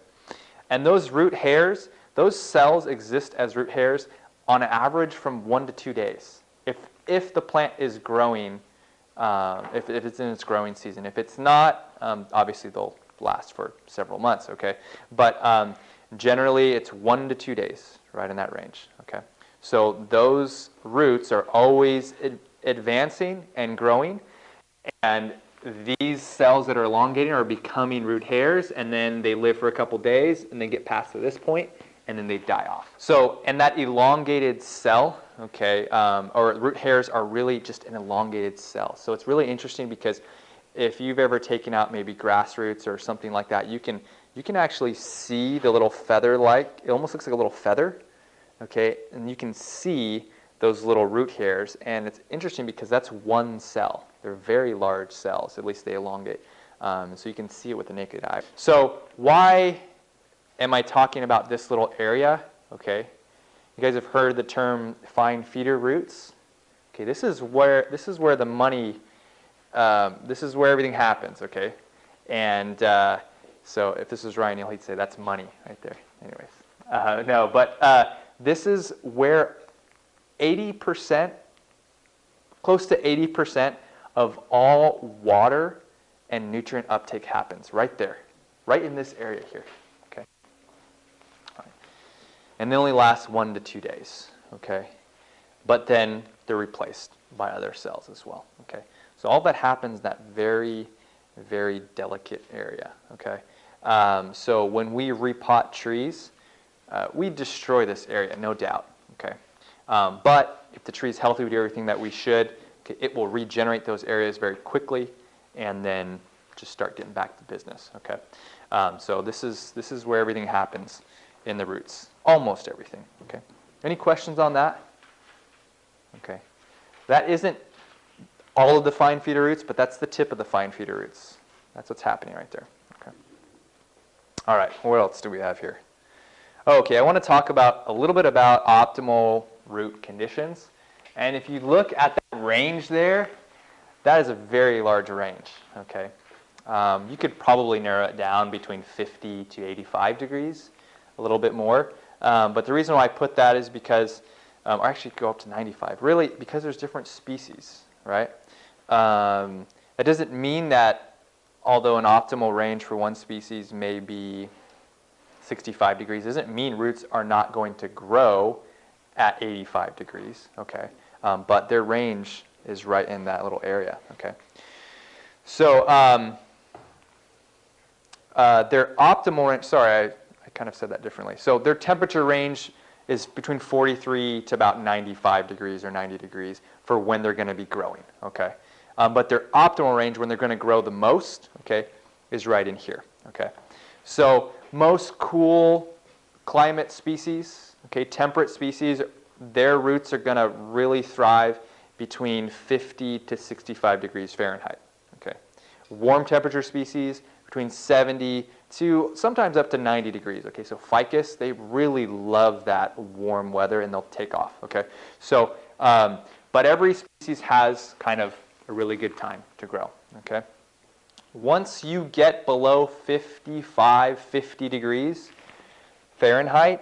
And those root hairs, those cells exist as root hairs on an average from 1 to 2 days. If the plant is growing, if it's in its growing season. If it's not, obviously they'll last for several months, okay? But generally it's 1 to 2 days, right in that range, okay? So those roots are always advancing and growing, and these cells that are elongating are becoming root hairs, and then they live for a couple days and then get past to this point, and then they die off. So, and that elongated cell, okay, or root hairs are really just an elongated cell. So it's really interesting because if you've ever taken out maybe grass roots or something like that, you can actually see the little feather-like, it almost looks like a little feather, okay, and you can see those little root hairs, and it's interesting because that's one cell. They're very large cells, at least they elongate, so you can see it with the naked eye. So why am I talking about this little area? Okay, you guys have heard the term fine feeder roots. Okay, this is where the money, this is where everything happens. Okay, and so if this was Ryan, he'd say that's money right there. Anyways, no, but this is where 80%, close to 80% of all water and nutrient uptake happens right there, right in this area here. Okay, right. And they only last 1 to 2 days. Okay, but then they're replaced by other cells as well. Okay, so all that happens in that very, very delicate area. Okay, so when we repot trees, we destroy this area, no doubt. Okay. But if the tree is healthy, we do everything that we should, okay, it will regenerate those areas very quickly and then just start getting back to business. Okay, so this is where everything happens in the roots, almost everything. Okay, any questions on that? Okay, that isn't all of the fine feeder roots, but that's the tip of the fine feeder roots. That's what's happening right there. Okay. All right, what else do we have here? Okay, I want to talk about a little bit about optimal root conditions. And if you look at that range there, that is a very large range. Okay, you could probably narrow it down between 50 to 85 degrees, a little bit more. But the reason why I put that is because, or actually go up to 95, really because there's different species, right? That doesn't mean that although an optimal range for one species may be 65 degrees, doesn't mean roots are not going to grow at 85 degrees, okay? But their range is right in that little area, okay? So their optimal range, sorry, I kind of said that differently. So their temperature range is between 43 to about 95 degrees or 90 degrees for when they're going to be growing, okay? But their optimal range when they're going to grow the most, okay, is right in here, okay? So most cool climate species, okay, temperate species, their roots are going to really thrive between 50 to 65 degrees Fahrenheit, okay. Warm temperature species between 70 to sometimes up to 90 degrees, okay. So ficus, they really love that warm weather and they'll take off, okay. So, but every species has kind of a really good time to grow, okay. Once you get below 55, 50 degrees Fahrenheit,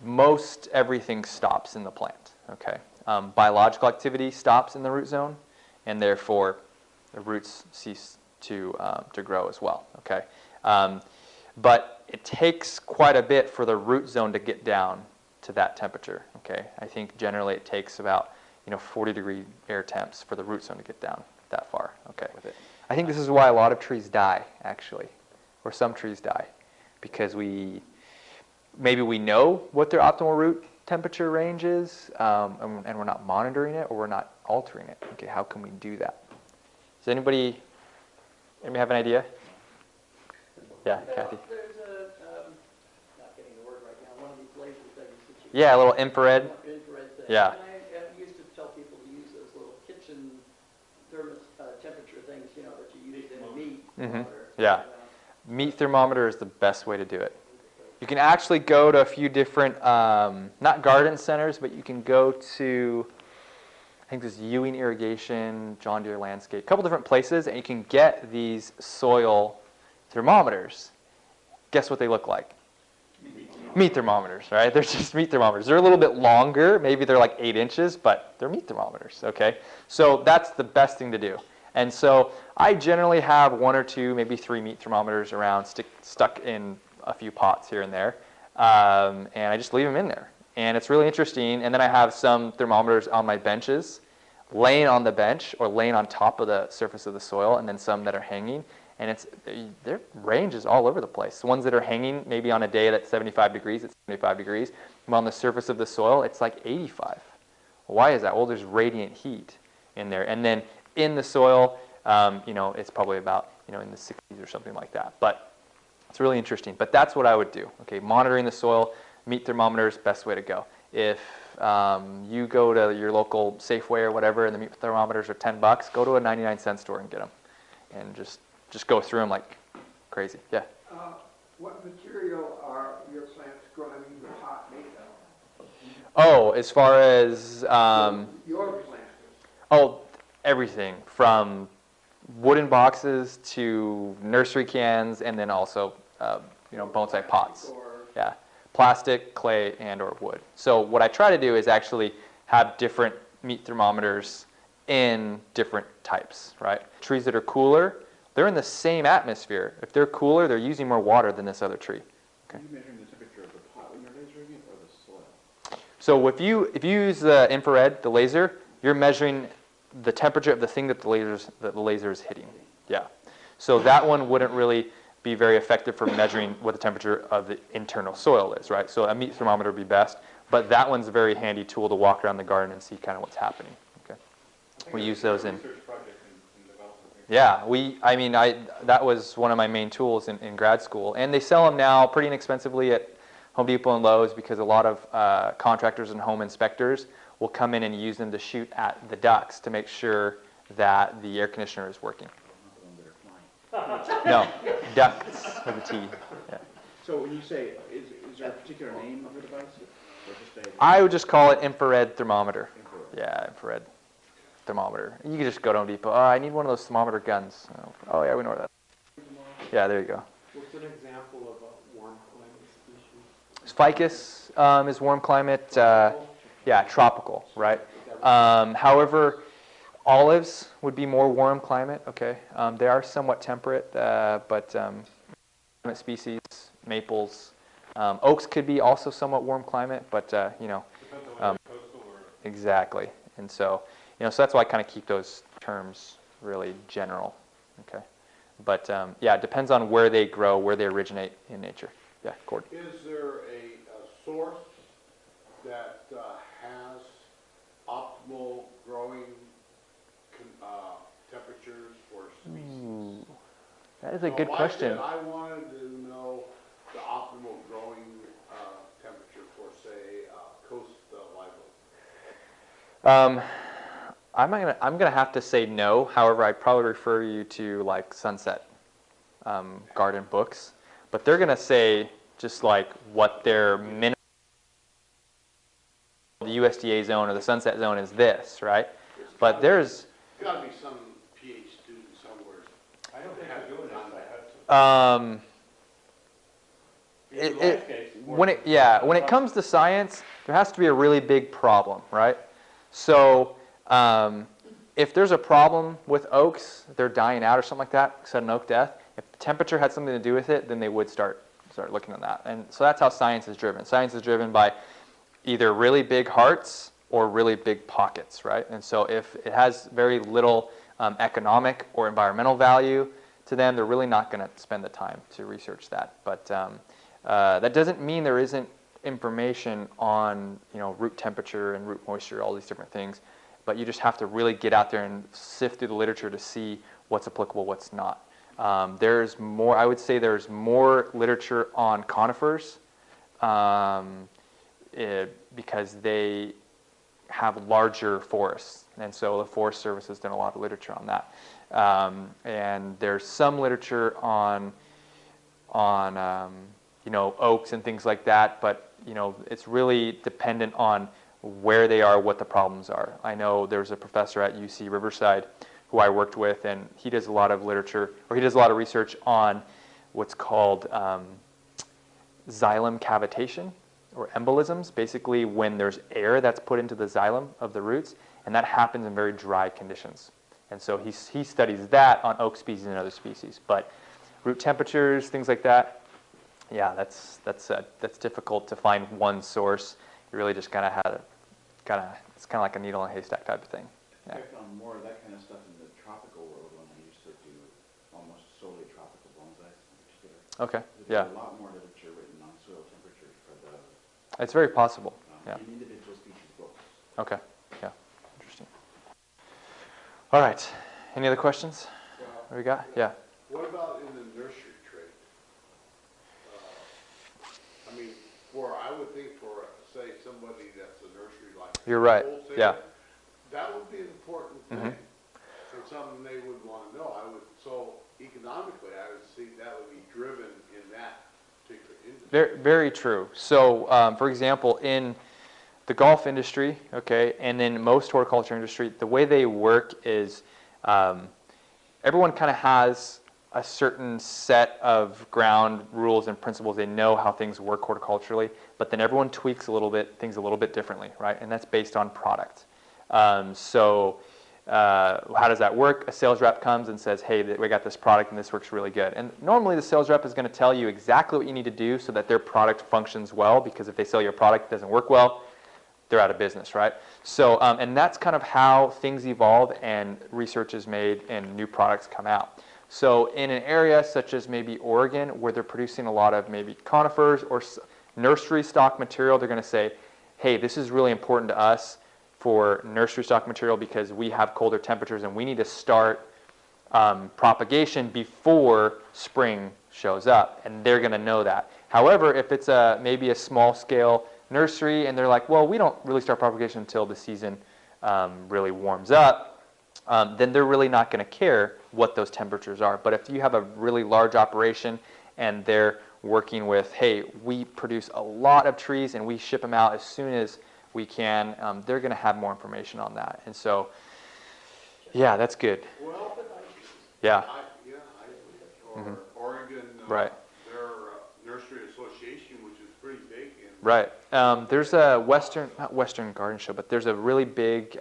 most everything stops in the plant, okay? Biological activity stops in the root zone, and therefore the roots cease to grow as well. Okay, but it takes quite a bit for the root zone to get down to that temperature. Okay, I think generally it takes about 40-degree air temps for the root zone to get down that far. Okay, with it. I think this is why a lot of trees die, actually, or some trees die, because maybe we know what their optimal root temperature range is, and we're not monitoring it, or we're not altering it. Okay, how can we do that? Does anybody have an idea? Yeah, Kathy. There's not getting the word right now, one of these laser things that you. Yeah, a little infrared. Infrared thing. Yeah. And I used to tell people to use those little kitchen temperature things, that you use in a meat thermometer. Yeah. Meat thermometer is the best way to do it. You can actually go to a few different, not garden centers, but you can go to, I think there's Ewing Irrigation, John Deere Landscape, a couple different places, and you can get these soil thermometers. Guess what they look like? Meat thermometers, right? They're just meat thermometers. They're a little bit longer. Maybe they're like 8 inches, but they're meat thermometers, okay? So that's the best thing to do. And so I generally have 1 or 2, maybe 3 meat thermometers around stuck in a few pots here and there. And I just leave them in there. And it's really interesting. And then I have some thermometers on my benches, laying on the bench or laying on top of the surface of the soil, and then some that are hanging. And their range is all over the place. The ones that are hanging, maybe on a day that's 75 degrees, it's 75 degrees. But on the surface of the soil, it's like 85. Why is that? Well, there's radiant heat in there. And then in the soil, it's probably about, in the 60s or something like that. But it's really interesting. But that's what I would do. Okay, monitoring the soil, meat thermometers, best way to go. If you go to your local Safeway or whatever, and the meat thermometers are $10, go to a 99-cent store and get them. And just go through them like crazy. Yeah. What material are your plants growing in the pot made of? Oh, as far as Your plants. oh, everything from wooden boxes to nursery cans, and then also bonsai pots. Yeah, plastic, clay, and/or wood. So what I try to do is actually have different meat thermometers in different types. Right. Trees that are cooler, they're in the same atmosphere. If they're cooler, they're using more water than this other tree. Okay. Are you measuring the temperature of the pot when you're lasering it, or the soil? So if you use the infrared, the laser, you're measuring the temperature of the thing that the laser is hitting. Yeah. So that one wouldn't really be very effective for measuring what the temperature of the internal soil is, right? So a meat thermometer would be best, but that one's a very handy tool to walk around the garden and see kind of what's happening. Okay. We use those in. Yeah, that was one of my main tools in grad school, and they sell them now pretty inexpensively at Home Depot and Lowe's, because a lot of contractors and home inspectors will come in and use them to shoot at the ducts to make sure that the air conditioner is working. No, ducts with a T. Yeah. So when you say, is there a particular name of the device? Or just I would just call it infrared thermometer. Infrared. Yeah, infrared thermometer. You can just go to Home Depot. Oh, I need one of those thermometer guns. Oh yeah, we know where that is. Yeah, there you go. What's an example of a warm climate species? Ficus is warm climate. Yeah, tropical, right? However, olives would be more warm climate. Okay, they are somewhat temperate, but climate species, maples, oaks could be also somewhat warm climate, but exactly. And so, so that's why I kind of keep those terms really general. Okay, but yeah, it depends on where they grow, where they originate in nature. Yeah, Gordon. Is there a source that has optimal growing temperatures for species? Ooh, that is a good question. I wanted to know the optimal growing temperature for, say, coast live oak. I'm gonna have to say no. However, I'd probably refer you to like Sunset Garden books, but they're gonna say just like what their minimum, the USDA zone or the Sunset zone is this, right? But there's Got to be some PhD student somewhere. I don't think I'm doing that. when it comes to science, there has to be a really big problem, right? So if there's a problem with oaks, they're dying out or something like that, sudden oak death, if the temperature had something to do with it, then they would start looking at that. And so that's how science is driven. Science is driven by either really big hearts or really big pockets, right? And so if it has very little economic or environmental value to them, they're really not going to spend the time to research that. But that doesn't mean there isn't information on, you know, root temperature and root moisture, all these different things. But you just have to really get out there and sift through the literature to see what's applicable, what's not. There's more, I would say there's more literature on conifers because they have larger forests. And so the Forest Service has done a lot of literature on that. And there's some literature on you know, oaks and things like that, but you know, it's really dependent on where they are, what the problems are. I know there's a professor at UC Riverside who I worked with, and he does a lot of literature, or he does a lot of research on what's called xylem cavitation, or embolisms, basically when there's air that's put into the xylem of the roots, and that happens in very dry conditions. And so he studies that on oak species and other species. But root temperatures, things like that, yeah, that's difficult to find one source. You really just kind of it's kind of like a needle in a haystack type of thing. Yeah. I found more of that kind of stuff in the tropical world when I used to do almost solely tropical bonsais in particular. Okay. There's Yeah. a lot more literature written on soil temperature for the It's very possible. Yeah. in individual species books. Okay. Yeah. Interesting. All right. Any other questions? What do we got? Yeah. What about in the nursery trade? I mean, I would think for, say, somebody that's a nursery like. You're right. wholesaler, Yeah. That would be an important thing. And something they would want to know. So economically, I would see that would be driven in that particular industry. Very, very true. So, for example, in the golf industry, okay, and then most horticulture industry, the way they work is everyone kind of has a certain set of ground rules and principles. They know how things work horticulturally, but then everyone tweaks things a little bit differently, right? And that's based on product. So how does that work? A sales rep comes and says, hey, we got this product and this works really good. And normally the sales rep is going to tell you exactly what you need to do so that their product functions well, because if they sell your product that doesn't work well, they're out of business, right? So, and that's kind of how things evolve and research is made and new products come out. So in an area such as maybe Oregon, where they're producing a lot of maybe conifers or nursery stock material, they're going to say, hey, this is really important to us for nursery stock material because we have colder temperatures and we need to start propagation before spring shows up, and they're going to know that. However, if it's maybe a small scale nursery and they're like, well, we don't really start propagation until the season really warms up, then they're really not going to care what those temperatures are. But if you have a really large operation and they're working with, hey, we produce a lot of trees and we ship them out as soon as we can, they're going to have more information on that. And so, yeah, that's good. Well, Yeah. Or Oregon, Right. their nursery association, which is pretty big. Right. There's a not Western Garden Show, but there's a really big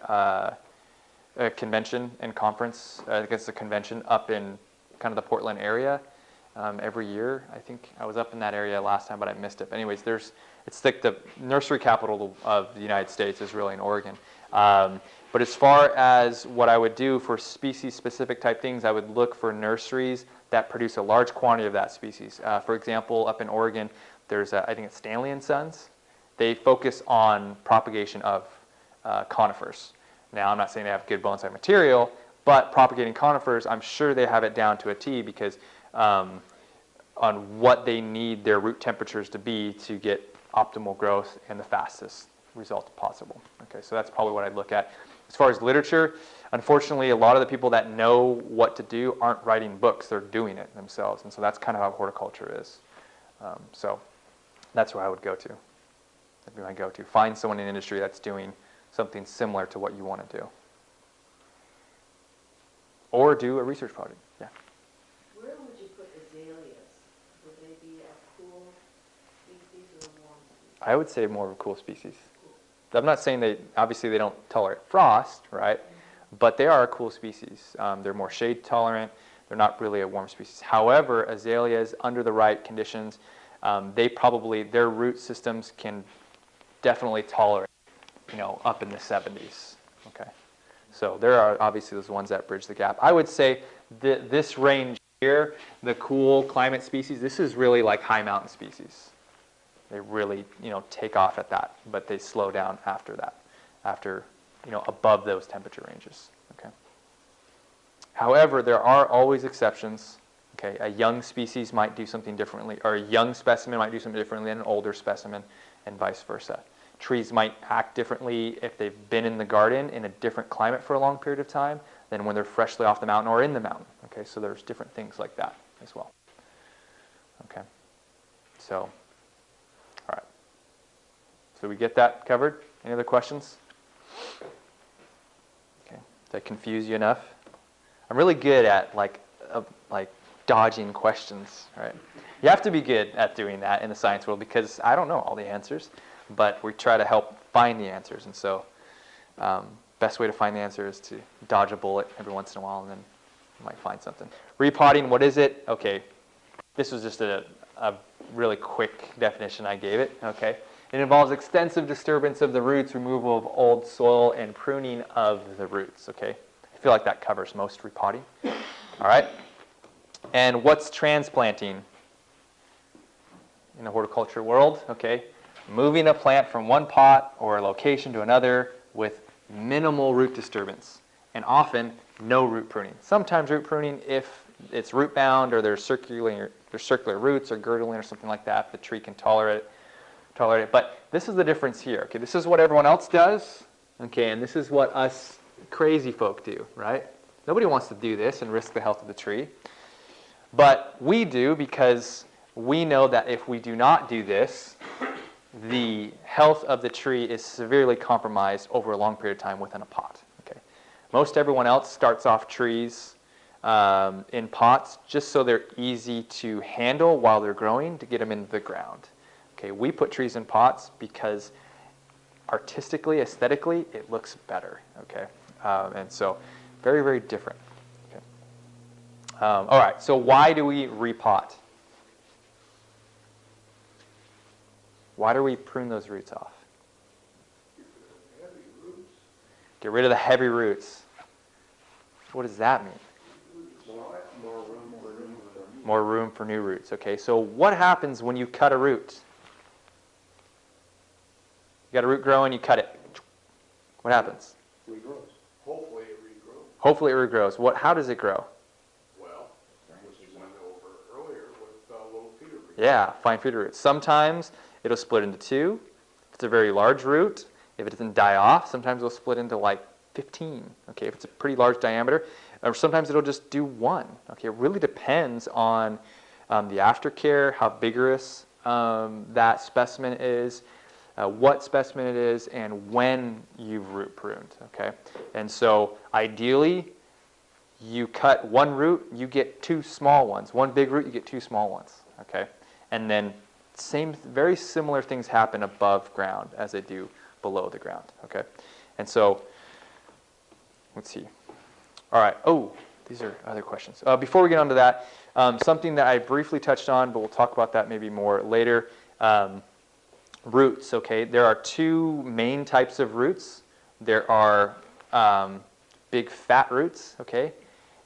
convention and conference. I guess a convention up in kind of the Portland area every year. I think I was up in that area last time, but I missed it. But anyways, it's like the nursery capital of the United States is really in Oregon. But as far as what I would do for species-specific type things, I would look for nurseries that produce a large quantity of that species. For example, up in Oregon, there's I think it's Stanley & Sons. They focus on propagation of conifers. Now, I'm not saying they have good bonsai material, but propagating conifers, I'm sure they have it down to a T because on what they need their root temperatures to be to get optimal growth and the fastest result possible. Okay, so that's probably what I'd look at. As far as literature, unfortunately, a lot of the people that know what to do aren't writing books, they're doing it themselves. And so that's kind of how horticulture is. So that's where I would go to. That'd be my go-to. Find someone in the industry that's doing something similar to what you want to do. Or do a research project, yeah. Where would you put azaleas? Would they be a cool species or a warm species? I would say more of a cool species. I'm not saying obviously they don't tolerate frost, right? but they are a cool species. They're more shade tolerant. They're not really a warm species. However, azaleas, under the right conditions, their root systems can definitely tolerate, up in the 70s. Okay, so there are obviously those ones that bridge the gap. I would say this range here, the cool climate species, this is really like high mountain species. They really, take off at that, but they slow down after that, above those temperature ranges. Okay. However, there are always exceptions. Okay, a young species might do something differently, or a young specimen might do something differently than an older specimen, and vice versa. Trees might act differently if they've been in the garden in a different climate for a long period of time than when they're freshly off the mountain or in the mountain. Okay, so there's different things like that as well. Okay, so, all right. So we get that covered? Any other questions? Okay, did I confuse you enough? I'm really good at like dodging questions, right? You have to be good at doing that in the science world because I don't know all the answers, but we try to help find the answers. And so best way to find the answer is to dodge a bullet every once in a while, and then you might find something. Repotting, what is it? Okay, this was just a really quick definition I gave it. Okay, it involves extensive disturbance of the roots, removal of old soil, and pruning of the roots. Okay, I feel like that covers most repotting. All right. And what's transplanting in the horticulture world? Okay, moving a plant from one pot or a location to another with minimal root disturbance, and often no root pruning. Sometimes root pruning if it's root bound or there's circular roots or girdling or something like that. The tree can tolerate it. But this is the difference here. Okay, this is what everyone else does. Okay, and this is what us crazy folk do, right? Nobody wants to do this and risk the health of the tree. But we do because we know that if we do not do this, the health of the tree is severely compromised over a long period of time within a pot. Okay, most everyone else starts off trees in pots just so they're easy to handle while they're growing to get them into the ground. Okay, we put trees in pots because artistically, aesthetically, it looks better. Okay, and so very, very different. All right, so why do we repot? Why do we prune those roots off? Get rid of the heavy roots. What does that mean? More room for new roots. Okay, so what happens when you cut a root? You got a root growing, you cut it. What happens? Regrows. Hopefully it regrows. Hopefully it regrows. How does it grow? Yeah, fine feeder roots. Sometimes it'll split into two. If it's a very large root, if it doesn't die off, sometimes it'll split into like 15. Okay, if it's a pretty large diameter, or sometimes it'll just do one. Okay, it really depends on the aftercare, how vigorous that specimen is, what specimen it is, and when you've root pruned. Okay, and so ideally, you cut one root, you get two small ones. One big root, you get two small ones. Okay. And then very similar things happen above ground as they do below the ground. Okay, and so let's see. All right. Oh, these are other questions. Before we get on to that, something that I briefly touched on, but we'll talk about that maybe more later. Roots. Okay, there are two main types of roots. There are big fat roots. Okay,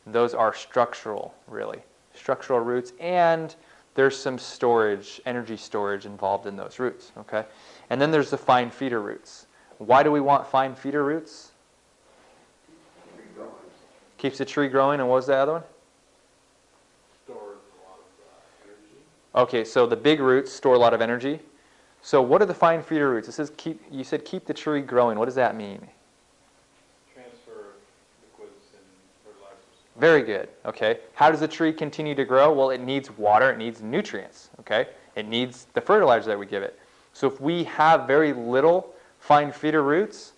those are structural, really structural roots, and there's some storage, energy storage involved in those roots, okay? And then there's the fine feeder roots. Why do we want fine feeder roots? Keeps the tree growing, and what was the other one? Stores a lot of energy. Okay, so the big roots store a lot of energy. So what are the fine feeder roots? It says you said keep the tree growing. What does that mean? Transfer liquids and fertilizers. Very good. Okay. How does the tree continue to grow? Well, it needs water. It needs nutrients. Okay. It needs the fertilizer that we give it. So if we have very little fine feeder roots,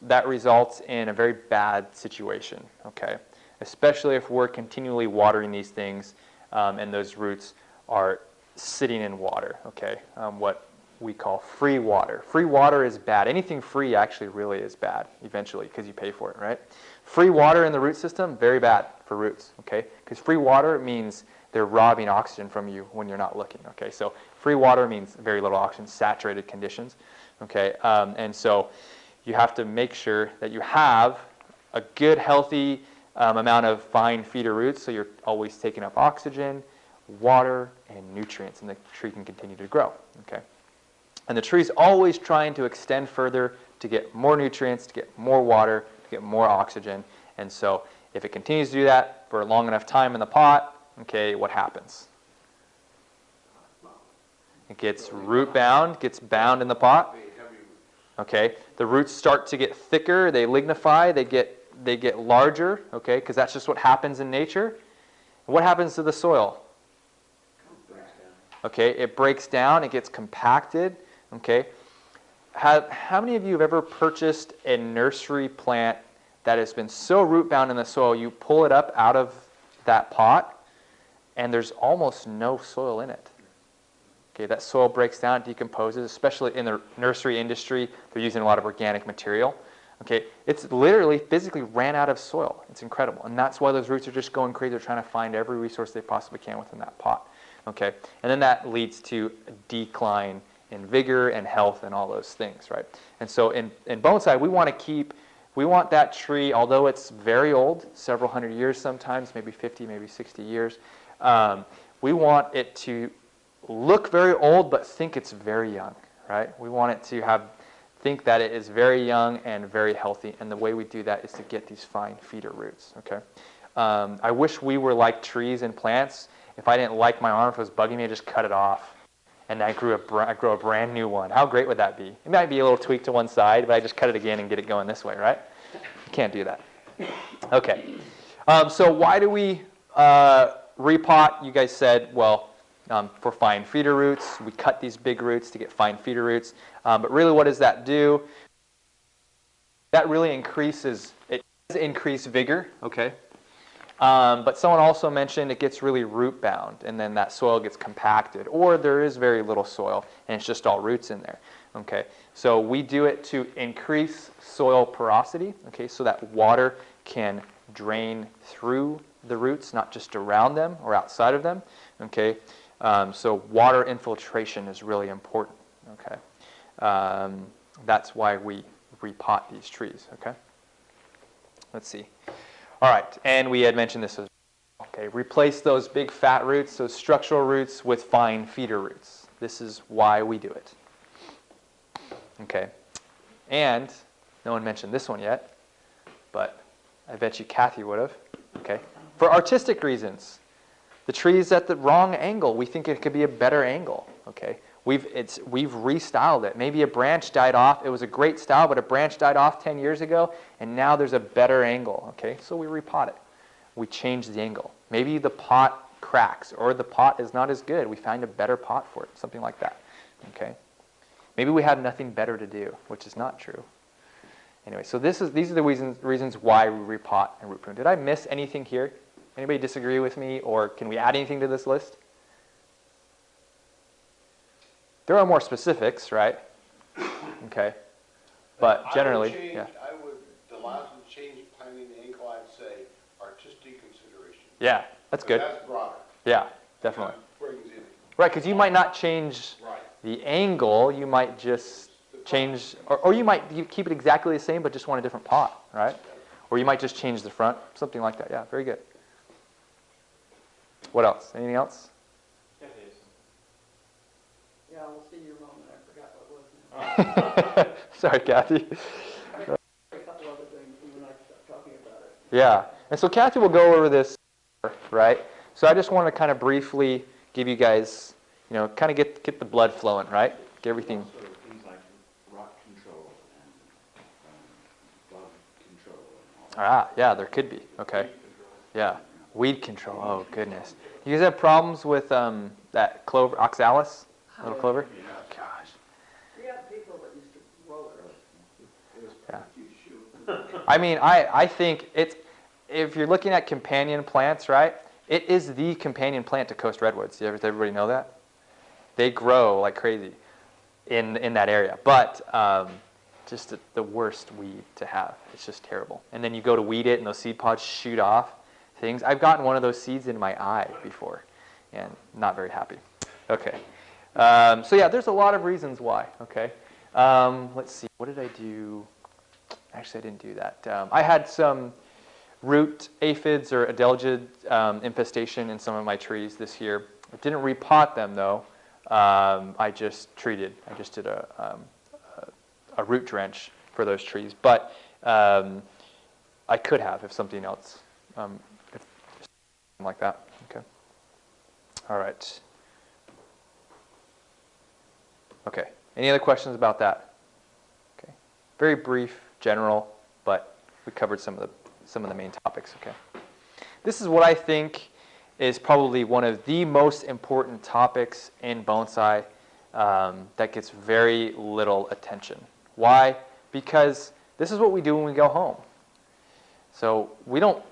that results in a very bad situation. Okay. Especially if we're continually watering these things and those roots are sitting in water. Okay. What we call free water. Free water is bad. Anything free actually really is bad eventually because you pay for it, right? Free water in the root system, very bad for roots, okay? Because free water means they're robbing oxygen from you when you're not looking, okay? So free water means very little oxygen, saturated conditions, okay? And so you have to make sure that you have a good, healthy amount of fine feeder roots, so you're always taking up oxygen, water, and nutrients, and the tree can continue to grow, okay? And the tree's always trying to extend further to get more nutrients, to get more water, to get more oxygen. And so if it continues to do that for a long enough time in the pot, okay, what happens? It gets root bound, gets bound in the pot. Okay, the roots start to get thicker, they lignify, they get larger, okay, because that's just what happens in nature. What happens to the soil? Okay, it breaks down, it gets compacted, okay. How many of you have ever purchased a nursery plant that has been so root bound in the soil, you pull it up out of that pot, and there's almost no soil in it? Okay, that soil breaks down, decomposes, especially in the nursery industry. They're using a lot of organic material. Okay, it's literally physically ran out of soil. It's incredible. And that's why those roots are just going crazy. They're trying to find every resource they possibly can within that pot. Okay, and then that leads to a decline in vigor and health and all those things, right? And so in bonsai, we want that tree, although it's very old, several hundred years sometimes, maybe 50, maybe 60 years, we want it to look very old, but think it's very young, right? We want it to think that it is very young and very healthy, and the way we do that is to get these fine feeder roots, okay? I wish we were like trees and plants. If I didn't like my arm, if it was bugging me, I just cut it off, and I grow a brand new one. How great would that be? It might be a little tweak to one side, but I just cut it again and get it going this way, right? You can't do that. Okay, so why do we repot? You guys said, well, for fine feeder roots. We cut these big roots to get fine feeder roots. But really, what does that do? That really increases vigor, okay? But someone also mentioned it gets really root bound, and then that soil gets compacted, or there is very little soil, and it's just all roots in there, okay? So we do it to increase soil porosity, okay, so that water can drain through the roots, not just around them or outside of them, okay? So water infiltration is really important, okay? That's why we repot these trees, okay? Let's see. All right, and we had mentioned this as well. Okay, replace those big fat roots, those structural roots, with fine feeder roots. This is why we do it. Okay, and no one mentioned this one yet, but I bet you Kathy would have. Okay, for artistic reasons. The tree is at the wrong angle. We think it could be a better angle. Okay, we've restyled it. Maybe a branch died off. It was a great style, but a branch died off 10 years ago, and now there's a better angle. Okay, so we repot it. We change the angle. Maybe the pot cracks, or the pot is not as good. We find a better pot for it, something like that. Okay, maybe we have nothing better to do, which is not true. Anyway, so these are the reasons why we repot and root prune. Did I miss anything here? Anybody disagree with me, or can we add anything to this list? There are more specifics, right? Okay, but generally, yeah. The last one, change planting the ankle, I'd say artistic consideration. Yeah, that's good. That's broader. Yeah, definitely. Brings in. Right, because you might not change the angle, you might just change, or you might keep it exactly the same, but just want a different pot, right? Or you might just change the front, something like that. Yeah, very good. What else? Anything else? Yeah, we'll see your moment. I forgot what it was now. Sorry, Kathy. A couple other things when I start talking about it. Yeah, and so Kathy will go over this, right? So I just want to kind of briefly give you guys, kind of get the blood flowing, right? Get everything. Also, things like rot control and bug control and all that. Yeah, there could be. Okay. Yeah, weed control. Oh goodness. You guys have problems with that clover, oxalis, little clover? Gosh. We have people that used to roll it. Yeah. I mean, I think if you're looking at companion plants, right? It is the companion plant to coast redwoods. Does everybody know that? They grow like crazy in that area. But just the worst weed to have. It's just terrible. And then you go to weed it and those seed pods shoot off things. I've gotten one of those seeds in my eye before and not very happy. Okay. So yeah, there's a lot of reasons why. Okay. Let's see. What did I do? Actually, I didn't do that. I had some root aphids or adelgid infestation in some of my trees this year. I didn't repot them though. I just treated. I just did a root drench for those trees, but I could have if something else, if something like that. Okay. All right. Okay. Any other questions about that? Okay. Very brief, general, but we covered some of the main topics. Okay. This is what I think is probably one of the most important topics in bonsai that gets very little attention. Why? Because this is what we do when we go home. So we don't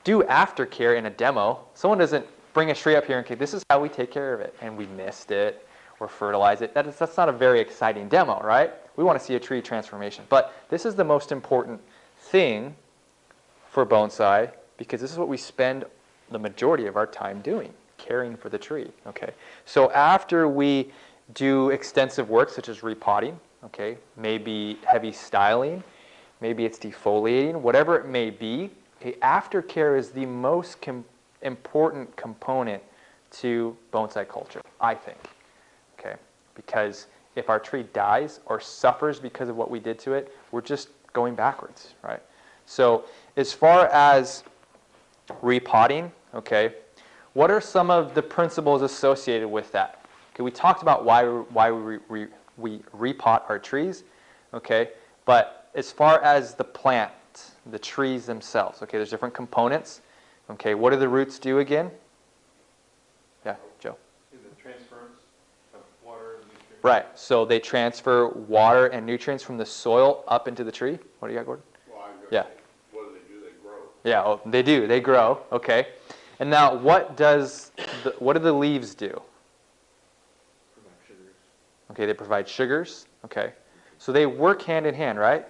do aftercare in a demo. Someone doesn't bring a tree up here and say, this is how we take care of it, and we missed it or fertilize it. That's not a very exciting demo, right? We want to see a tree transformation. But this is the most important thing for bonsai because this is what we spend the majority of our time doing, caring for the tree. Okay. So after we do extensive work such as repotting, okay, maybe heavy styling, maybe it's defoliating, whatever it may be, okay, aftercare is the most important component to bonsai culture, I think. Okay, because if our tree dies or suffers because of what we did to it, we're just going backwards, right? So as far as repotting, okay, what are some of the principles associated with that? Okay, we talked about why we repot our trees, okay, but as far as the plant, the trees themselves, okay, there's different components, okay, what do the roots do again? Yeah, Joe? The transference of water and nutrients. Right, so they transfer water and nutrients from the soil up into the tree. What do you got, Gordon? Well, I'm Yeah. gonna say, what do? They grow. Yeah, oh, they do. They grow. Okay. And now, what do the leaves do? Provide sugars. Okay, they provide sugars. Okay. So they work hand in hand, right?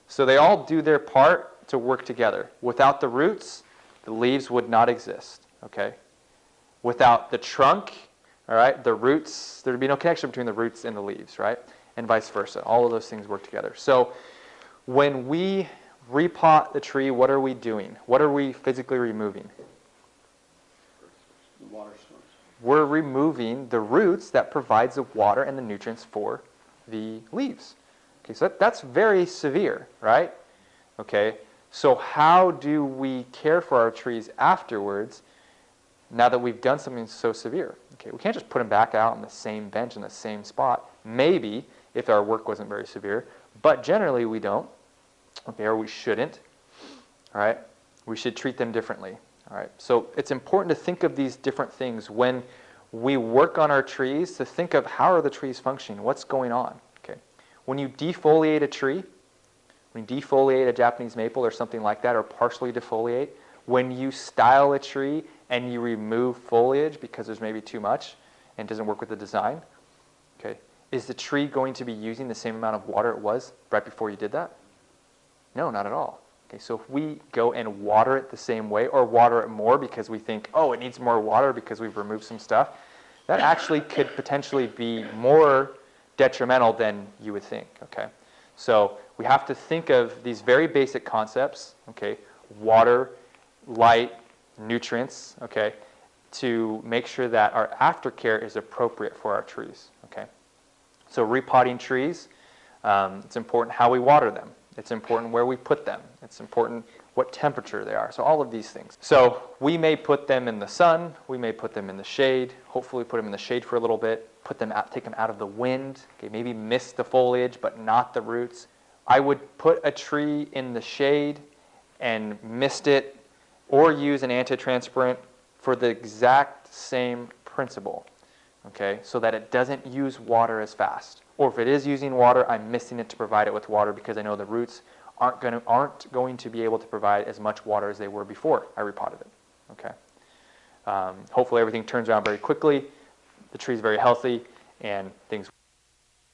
So they all do their part to work together. Without the roots, the leaves would not exist. Okay. Without the trunk, all right, the roots, there would be no connection between the roots and the leaves, right? And vice versa. All of those things work together. So when we repot the tree, what are we doing? What are we physically removing? The water source. We're removing the roots that provides the water and the nutrients for the leaves. Okay, so that's very severe, right? Okay, so how do we care for our trees afterwards now that we've done something so severe? Okay, we can't just put them back out on the same bench in the same spot. Maybe if our work wasn't very severe, but generally we don't. Okay, or we shouldn't. All right, we should treat them differently. All right, so it's important to think of these different things when we work on our trees, to think of how are the trees functioning, what's going on. Okay, when you defoliate a tree, when you defoliate a Japanese maple or something like that, or partially defoliate, when you style a tree and you remove foliage because there's maybe too much and doesn't work with the design, okay, is the tree going to be using the same amount of water it was right before you did that? No, not at all. Okay, so if we go and water it the same way or water it more because we think, oh, it needs more water because we've removed some stuff, that actually could potentially be more detrimental than you would think. Okay, so we have to think of these very basic concepts, okay, water, light, nutrients, okay, to make sure that our aftercare is appropriate for our trees. Okay, so repotting trees, it's important how we water them. It's important where we put them. It's important what temperature they are. So all of these things. So we may put them in the sun. We may put them in the shade. Hopefully put them in the shade for a little bit. Put them out, take them out of the wind. Okay, maybe mist the foliage, but not the roots. I would put a tree in the shade and mist it or use an anti-transpirant for the exact same principle. Okay, so that it doesn't use water as fast. Or if it is using water, I'm misting it to provide it with water because I know the roots aren't going to be able to provide as much water as they were before I repotted it. Okay. Hopefully everything turns around very quickly. The tree's very healthy and things.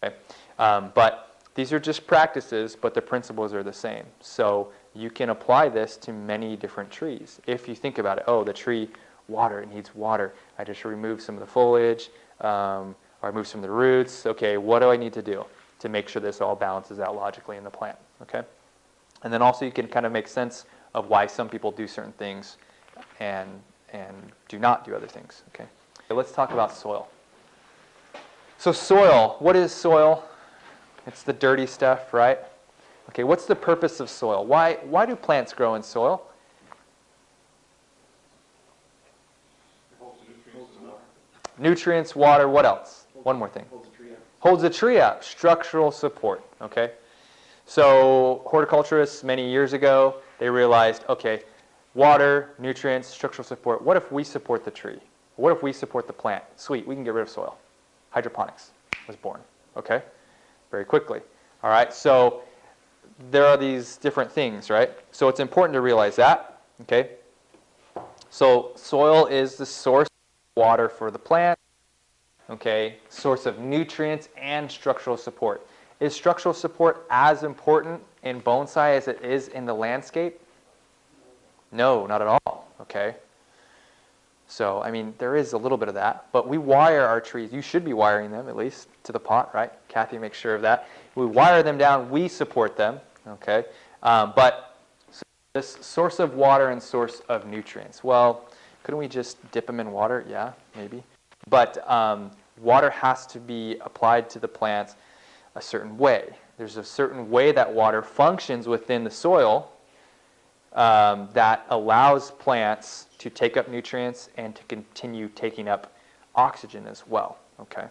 Okay. But These are just practices, but the principles are the same. So you can apply this to many different trees. If you think about it, oh, the tree, water, it needs water. I just remove some of the foliage, or I remove some of the roots. Okay, what do I need to do to make sure this all balances out logically in the plant? Okay, and then also you can kind of make sense of why some people do certain things and do not do other things. Okay, let's talk about soil. So soil, what is soil? It's the dirty stuff, right? Okay, what's the purpose of soil? Why do plants grow in soil? It holds the nutrients in the water. Nutrients, water, what else? One more thing. Holds the tree up. Holds a tree up, structural support, okay? So horticulturists many years ago, they realized, okay, water, nutrients, structural support. What if we support the tree? What if we support the plant? Sweet, we can get rid of soil. Hydroponics was born, okay? Very quickly. All right, so there are these different things, right? So it's important to realize that, okay? So soil is the source of water for the plant, okay? Source of nutrients and structural support. Is structural support as important in bonsai as it is in the landscape? No, not at all, okay? So, I mean, there is a little bit of that, but we wire our trees. You should be wiring them, at least, to the pot, right? Kathy makes sure of that. We wire them down, we support them, okay? But this source of water and source of nutrients. Well, couldn't we just dip them in water? Yeah, maybe. But water has to be applied to the plants a certain way. There's a certain way that water functions within the soil that allows plants to take up nutrients and to continue taking up oxygen as well, okay?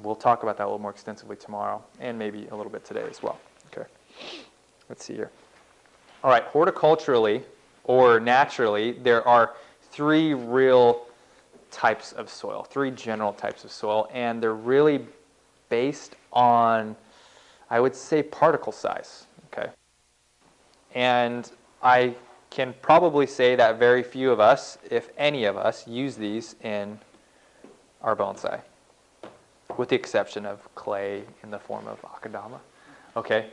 We'll talk about that a little more extensively tomorrow and maybe a little bit today as well, okay? Let's see here. All right, horticulturally or naturally, there are three real types of soil, three general types of soil, and they're really based on, I would say, particle size, okay? And I can probably say that very few of us, if any of us, use these in our bonsai, with the exception of clay in the form of akadama. Okay,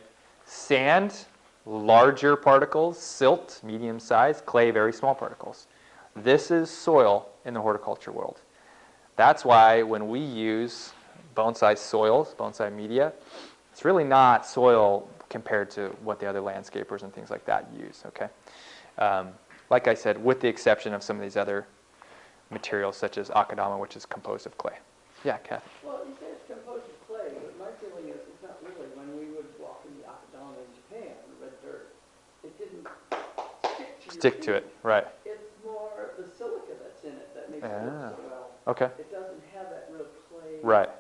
sand, larger particles, silt, medium size, clay, very small particles. This is soil in the horticulture world. That's why when we use bonsai soils, bonsai media, it's really not soil compared to what the other landscapers and things like that use, okay? Like I said, with the exception of some of these other materials such as akadama, which is composed of clay. Yeah, Kathy? Well, you say it's composed of clay, but my feeling is it's not really. When we would walk in the akadama in Japan, the red dirt, it didn't stick to your feet. Right. It's more the silica that's in it that makes it look so well. Okay. It doesn't have that real clay. Right.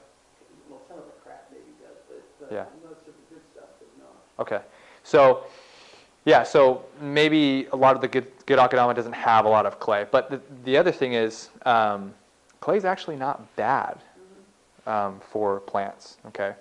Well, some of the crap maybe does, but Yeah. most of the good stuff does not. Okay. So, yeah, so maybe a lot of the good akadama doesn't have a lot of clay. But the other thing is, clay is actually not bad for plants, okay?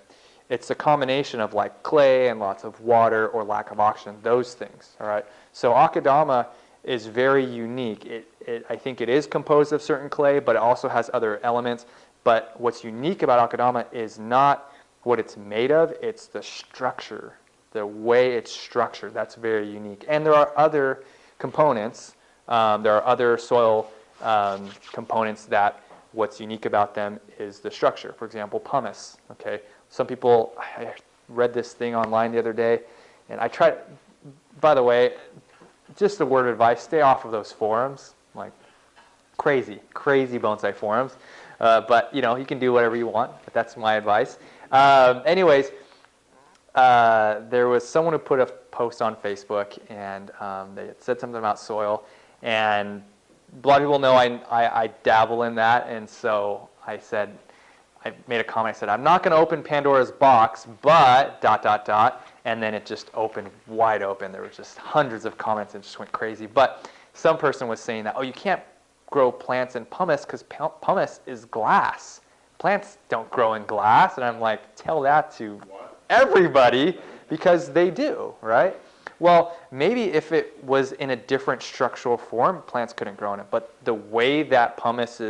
It's a combination of like clay and lots of water or lack of oxygen, those things, all right? So akadama is very unique. I think it is composed of certain clay, but it also has other elements. But what's unique about akadama is not what it's made of, it's the structure, the way it's structured. That's very unique. And there are other components. There are other soil components that what's unique about them is the structure. For example, pumice. Okay, some people, I read this thing online the other day, and I tried, by the way, just a word of advice, stay off of those forums, like crazy bonsai forums. But, you know, you can do whatever you want, but that's my advice. Anyways, there was someone who put a post on Facebook, and they had said something about soil, and a lot of people know I dabble in that, and so I made a comment, I said, I'm not going to open Pandora's box, but ... and then it just opened wide open. There were just hundreds of comments, and it just went crazy. But some person was saying that, oh, you can't grow plants in pumice because pumice is glass. Plants don't grow in glass. And I'm like, tell that to everybody, because they do, right? Well, maybe if it was in a different structural form, plants couldn't grow in it. But the way that pumice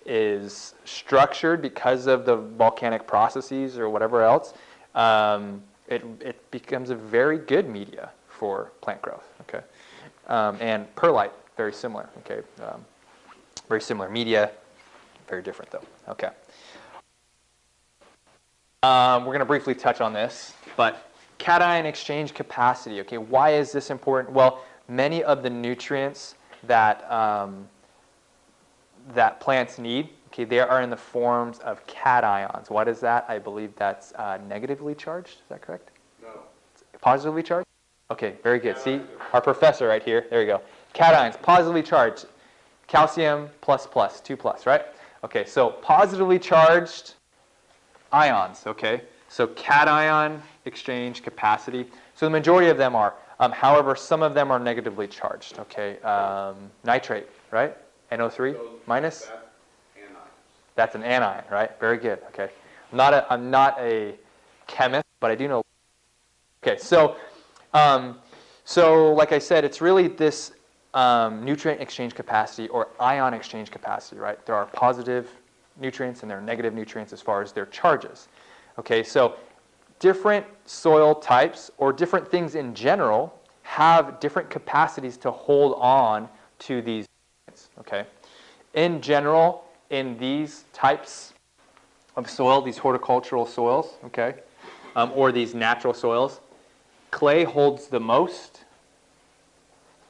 is structured because of the volcanic processes or whatever else, it becomes a very good media for plant growth. Okay, and perlite, very similar. Okay, very similar media, very different though. Okay. We're going to briefly touch on this, but cation exchange capacity. Okay, why is this important? Well, many of the nutrients that that plants need, okay, they are in the forms of cations. What is that? I believe that's negatively charged. Is that correct? No. Positively charged? Okay, very good. See, our professor right here. There you go. Cations, positively charged. Calcium plus plus, 2 plus, right? Okay, so positively charged ions, okay? So cation exchange capacity. So the majority of them are. However, some of them are negatively charged, okay? Nitrate, right? NO3 minus? That's anions. That's an anion, right? Very good, okay. I'm not a chemist, but I do know. Okay, so like I said, it's really this nutrient exchange capacity or ion exchange capacity, right? There are positive nutrients and there are negative nutrients as far as their charges. Okay, so different soil types or different things in general have different capacities to hold on to these nutrients, okay? In general, in these types of soil, these horticultural soils, okay, or these natural soils, clay holds the most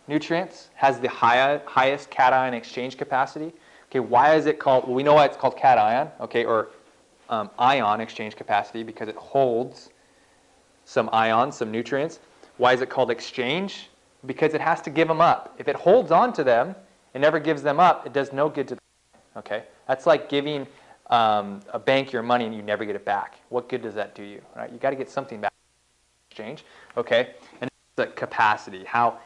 nutrients, has the highest cation exchange capacity. Okay, why is it called, well, we know why it's called cation, okay, or ion exchange capacity, because it holds some ions, some nutrients. Why is it called exchange? Because it has to give them up. If it holds on to them and never gives them up, it does no good to the plant, okay? That's like giving a bank your money and you never get it back. What good does that do you, right? You got to get something back in exchange, okay? And the capacity, how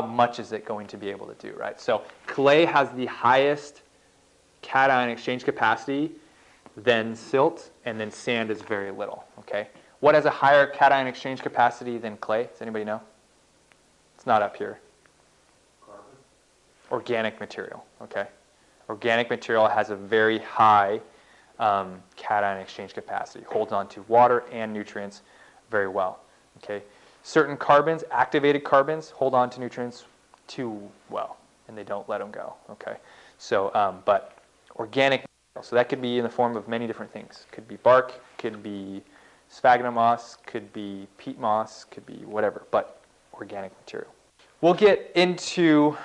much is it going to be able to do, right? So clay has the highest cation exchange capacity, then silt, and then sand is very little, okay? What has a higher cation exchange capacity than clay? Does anybody know? It's not up here. Carbon? Organic material, okay? Organic material has a very high cation exchange capacity, holds on to water and nutrients very well, okay? Certain carbons, activated carbons, hold on to nutrients too well, and they don't let them go, okay? So, but organic material, so that could be in the form of many different things. Could be bark, could be sphagnum moss, could be peat moss, could be whatever, but organic material. We'll get into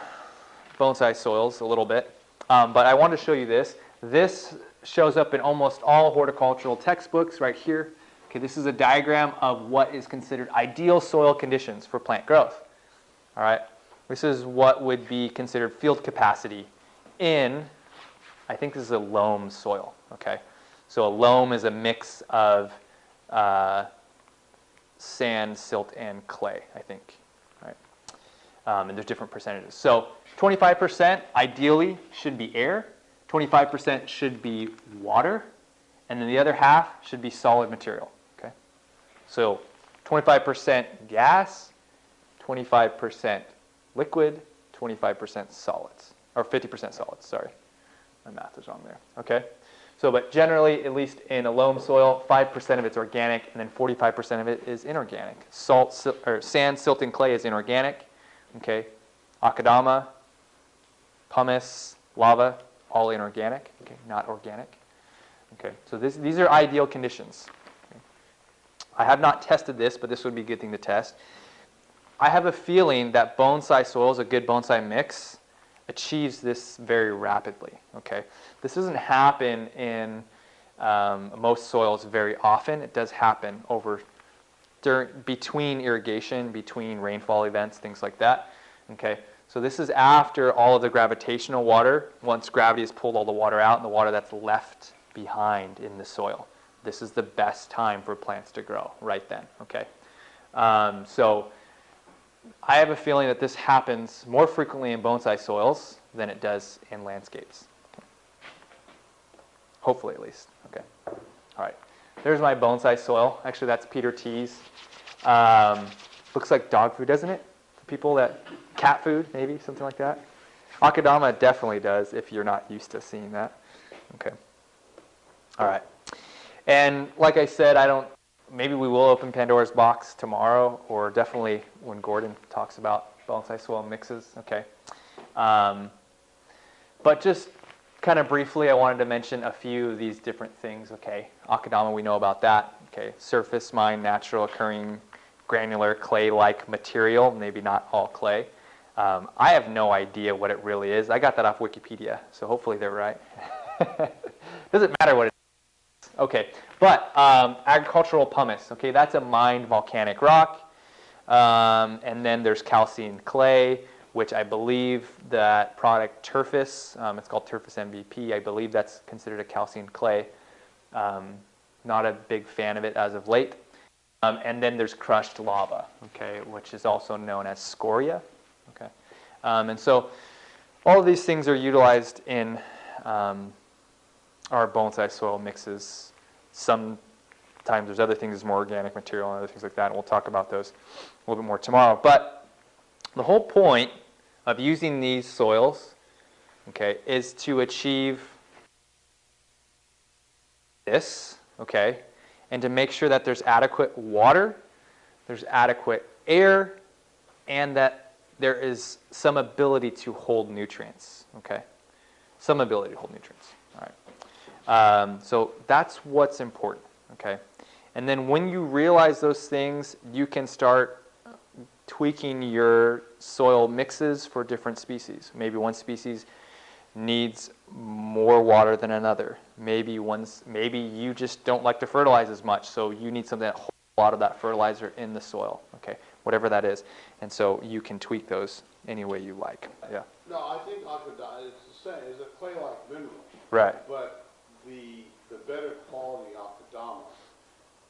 bonsai soils a little bit, but I want to show you this. This shows up in almost all horticultural textbooks right here. Okay, this is a diagram of what is considered ideal soil conditions for plant growth. All right, this is what would be considered field capacity in, I think this is a loam soil, okay? So a loam is a mix of sand, silt, and clay, I think, right? And there's different percentages. So 25% ideally should be air, 25% should be water, and then the other half should be solid material, okay? So 25% gas, 25% liquid, 25% solids, or 50% solids, sorry. My math is wrong there, okay? So, but generally, at least in a loam soil, 5% of it's organic, and then 45% of it is inorganic. Sand, silt, and clay is inorganic, okay? Akadama, pumice, lava, all inorganic, okay, not organic. Okay, so these are ideal conditions. Okay. I have not tested this, but this would be a good thing to test. I have a feeling that bonsai soils, a good bonsai mix, achieves this very rapidly. Okay, this doesn't happen in most soils very often. It does happen between irrigation, between rainfall events, things like that. Okay, so this is after all of the gravitational water. Once gravity has pulled all the water out and the water that's left behind in the soil. This is the best time for plants to grow, right then. Okay, so I have a feeling that this happens more frequently in bonsai soils than it does in landscapes. Hopefully, at least. Okay. All right. There's my bonsai soil. Actually, that's Peter T's. Looks like dog food, doesn't it? For people that cat food, maybe something like that. Akadama definitely does if you're not used to seeing that. Okay. All right. And like I said, I don't maybe we will open Pandora's box tomorrow, or definitely when Gordon talks about bonsai soil mixes. Okay. But just kind of briefly, I wanted to mention a few of these different things. Okay, Akadama, we know about that. Okay, surface mine, natural occurring, granular clay-like material. Maybe not all clay. I have no idea what it really is. I got that off Wikipedia, so hopefully they're right. Doesn't matter what it is. Okay, but agricultural pumice. Okay, that's a mined volcanic rock. And then there's calcined clay, which I believe that product Turfus, it's called Turfus MVP. I believe that's considered a calcined clay. Not a big fan of it as of late. And then there's crushed lava, okay, which is also known as scoria. Okay, and so all of these things are utilized in our bonsai soil mixes. Sometimes there's other things, more organic material and other things like that, and we'll talk about those a little bit more tomorrow. But the whole point of using these soils, okay, is to achieve this, okay, and to make sure that there's adequate water, there's adequate air, and that there is some ability to hold nutrients, okay? Some ability to hold nutrients, all right? So that's what's important, okay? And then when you realize those things, you can start tweaking your soil mixes for different species. Maybe one species needs more water than another. Maybe you just don't like to fertilize as much, so you need something that holds a lot of that fertilizer in the soil, okay? Whatever that is. And so you can tweak those any way you like. Yeah. No, I think Akadama, it's the same, it's a clay-like mineral. Right. But the better quality Akadama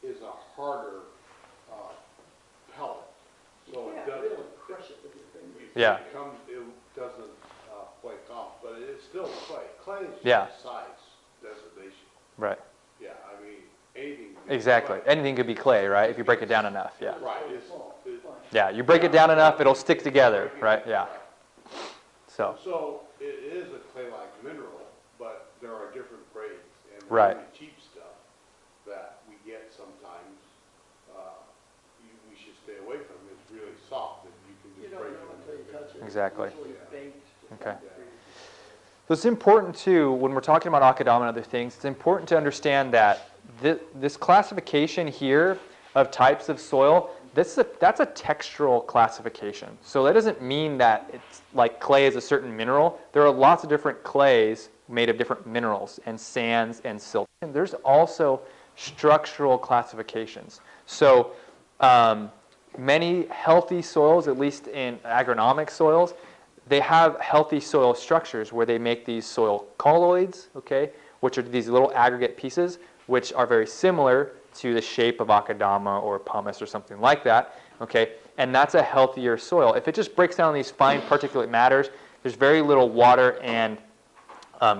is a harder pellet. So Yeah, it doesn't, really crush it with your fingers. Yeah. it doesn't flake off, but it's still clay. Clay is Yeah. just size designation. Right. Yeah, I mean, anything. Can be Exactly. clay. Anything could be clay, right? If you break it down enough. Yeah. Right, Yeah. You break it down enough, it'll stick together, right? Yeah. So. So it is a clay-like mineral, but there are different grades. And the Right. really cheap stuff that we get sometimes, we should stay away from. It's really soft and you can You just don't break know it. until you touch it. Exactly. Usually it's baked. Okay. So it's important too, when we're talking about Akadama and other things, it's important to understand that this classification here of types of soil, that's a textural classification. So that doesn't mean that it's like clay is a certain mineral. There are lots of different clays made of different minerals and sands and silt. And there's also structural classifications. So many healthy soils, at least in agronomic soils, they have healthy soil structures where they make these soil colloids, okay, which are these little aggregate pieces, which are very similar to the shape of Akadama or pumice or something like that, okay, and that's a healthier soil. If it just breaks down these fine particulate matters, there's very little water and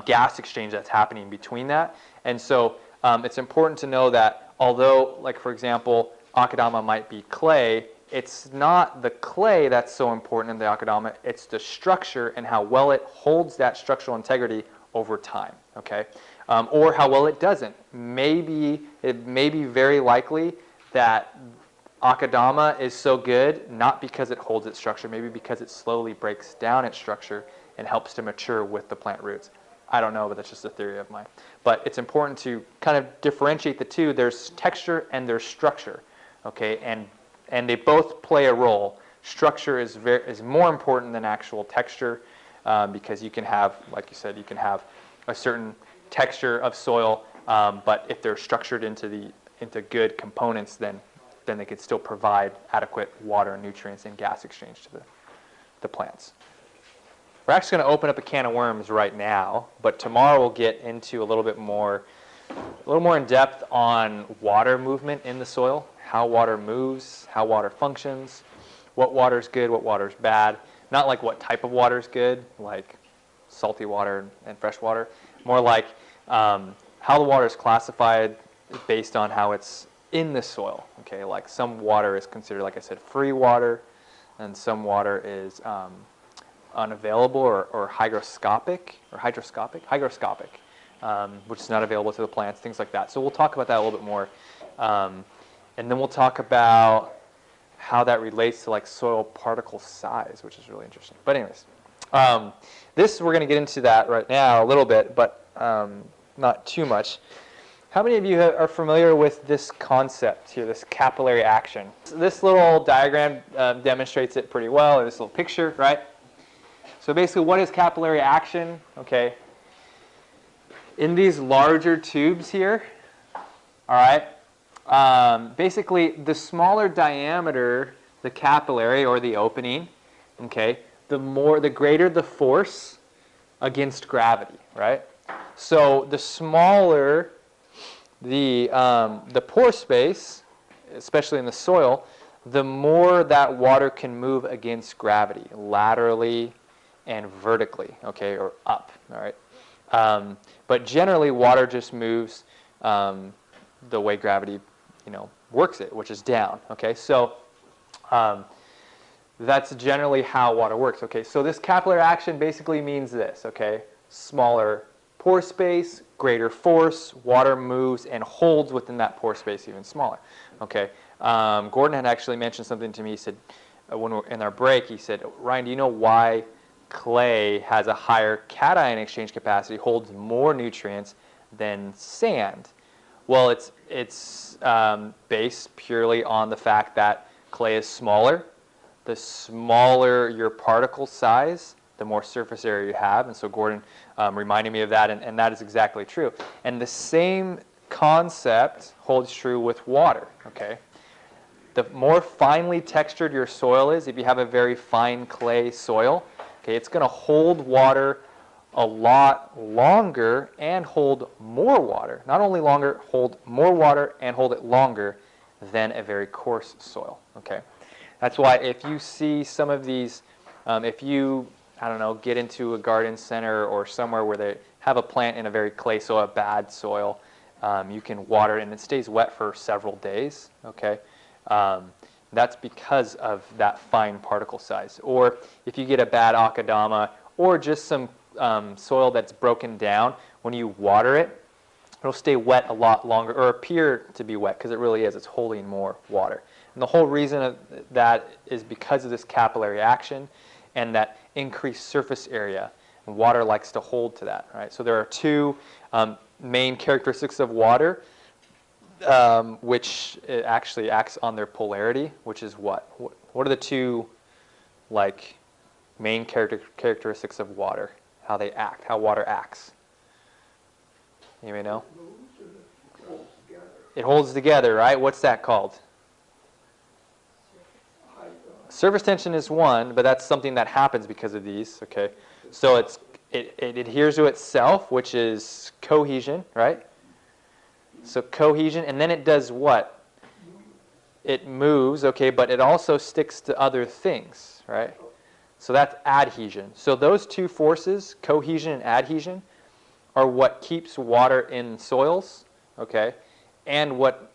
gas exchange that's happening between that, and so it's important to know that although, like for example, Akadama might be clay, it's not the clay that's so important in the Akadama, it's the structure and how well it holds that structural integrity over time, okay? Or how well it doesn't. It may be very likely that Akadama is so good not because it holds its structure, maybe because it slowly breaks down its structure and helps to mature with the plant roots. I don't know, but that's just a theory of mine. But it's important to kind of differentiate the two. There's texture and there's structure, okay? And they both play a role. Structure is more important than actual texture because you can have, like you said, you can have a certain texture of soil, but if they're structured into good components, then they could still provide adequate water, nutrients, and gas exchange to the plants. We're actually going to open up a can of worms right now, but tomorrow we'll get into a little more in depth on water movement in the soil, how water moves, how water functions, what water's good, what water's bad. Not like what type of water is good, like salty water and fresh water. More like how the water is classified based on how it's in the soil. Okay, like some water is considered, like I said, free water, and some water is unavailable or hygroscopic, which is not available to the plants, things like that. So we'll talk about that a little bit more. And then we'll talk about how that relates to like soil particle size, which is really interesting. But anyways, this we're going to get into that right now a little bit, but not too much. How many of you are familiar with this concept here, this capillary action? This little diagram demonstrates it pretty well, or this little picture, right? So basically, what is capillary action? Okay. In these larger tubes here, all right, basically the smaller diameter the capillary or the opening, okay, the greater the force against gravity, right? So the smaller the pore space, especially in the soil, the more that water can move against gravity, laterally and vertically, okay, or up, all right? But generally, water just moves the way gravity, works it, which is down, okay? So that's generally how water works, okay? So this capillary action basically means this, okay? Smaller pore space, greater force, water moves and holds within that pore space even smaller, okay? Gordon had actually mentioned something to me. He said, when we're in our break, he said, Ryan, do you know why clay has a higher cation exchange capacity, holds more nutrients than sand? Well, it's based purely on the fact that clay is smaller. The smaller your particle size, the more surface area you have. And so Gordon reminded me of that, and that is exactly true. And the same concept holds true with water, okay? The more finely textured your soil is, if you have a very fine clay soil, okay, it's going to hold water a lot longer and hold more water. Not only longer, hold more water and hold it longer than a very coarse soil, okay? That's why if you see some of these, if you, I don't know, get into a garden center or somewhere where they have a plant in a very clay soil, a bad soil, you can water it and it stays wet for several days, okay? That's because of that fine particle size. Or if you get a bad akadama or just some soil that's broken down, when you water it, it'll stay wet a lot longer, or appear to be wet, because it really is. It's holding more water. And the whole reason of that is because of this capillary action and that increased surface area. And water likes to hold to that, right? So there are two main characteristics of water, which it actually acts on their polarity, which is what? What are the two main characteristics of water? How they act, how water acts? You may know? It holds together, right? What's that called? Surface tension is one, but that's something that happens because of these, okay? So it adheres to itself, which is cohesion, right? So cohesion, and then it does what? It moves, okay, but it also sticks to other things, right? So that's adhesion. So those two forces, cohesion and adhesion, are what keeps water in soils, okay, and what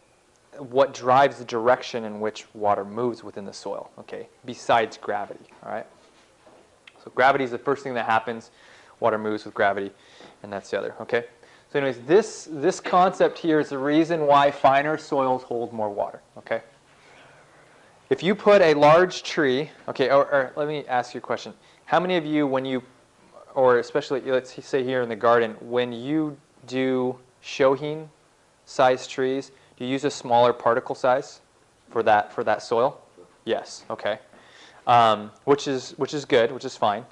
drives the direction in which water moves within the soil, okay, besides gravity, all right? So gravity is the first thing that happens. Water moves with gravity, and that's the other, okay? So anyways, this concept here is the reason why finer soils hold more water, okay? If you put a large tree, okay, or let me ask you a question. How many of you, when you, or especially, let's say here in the garden, when you do shohin-sized trees, do you use a smaller particle size for that soil? Yes, okay. Which is good, which is fine.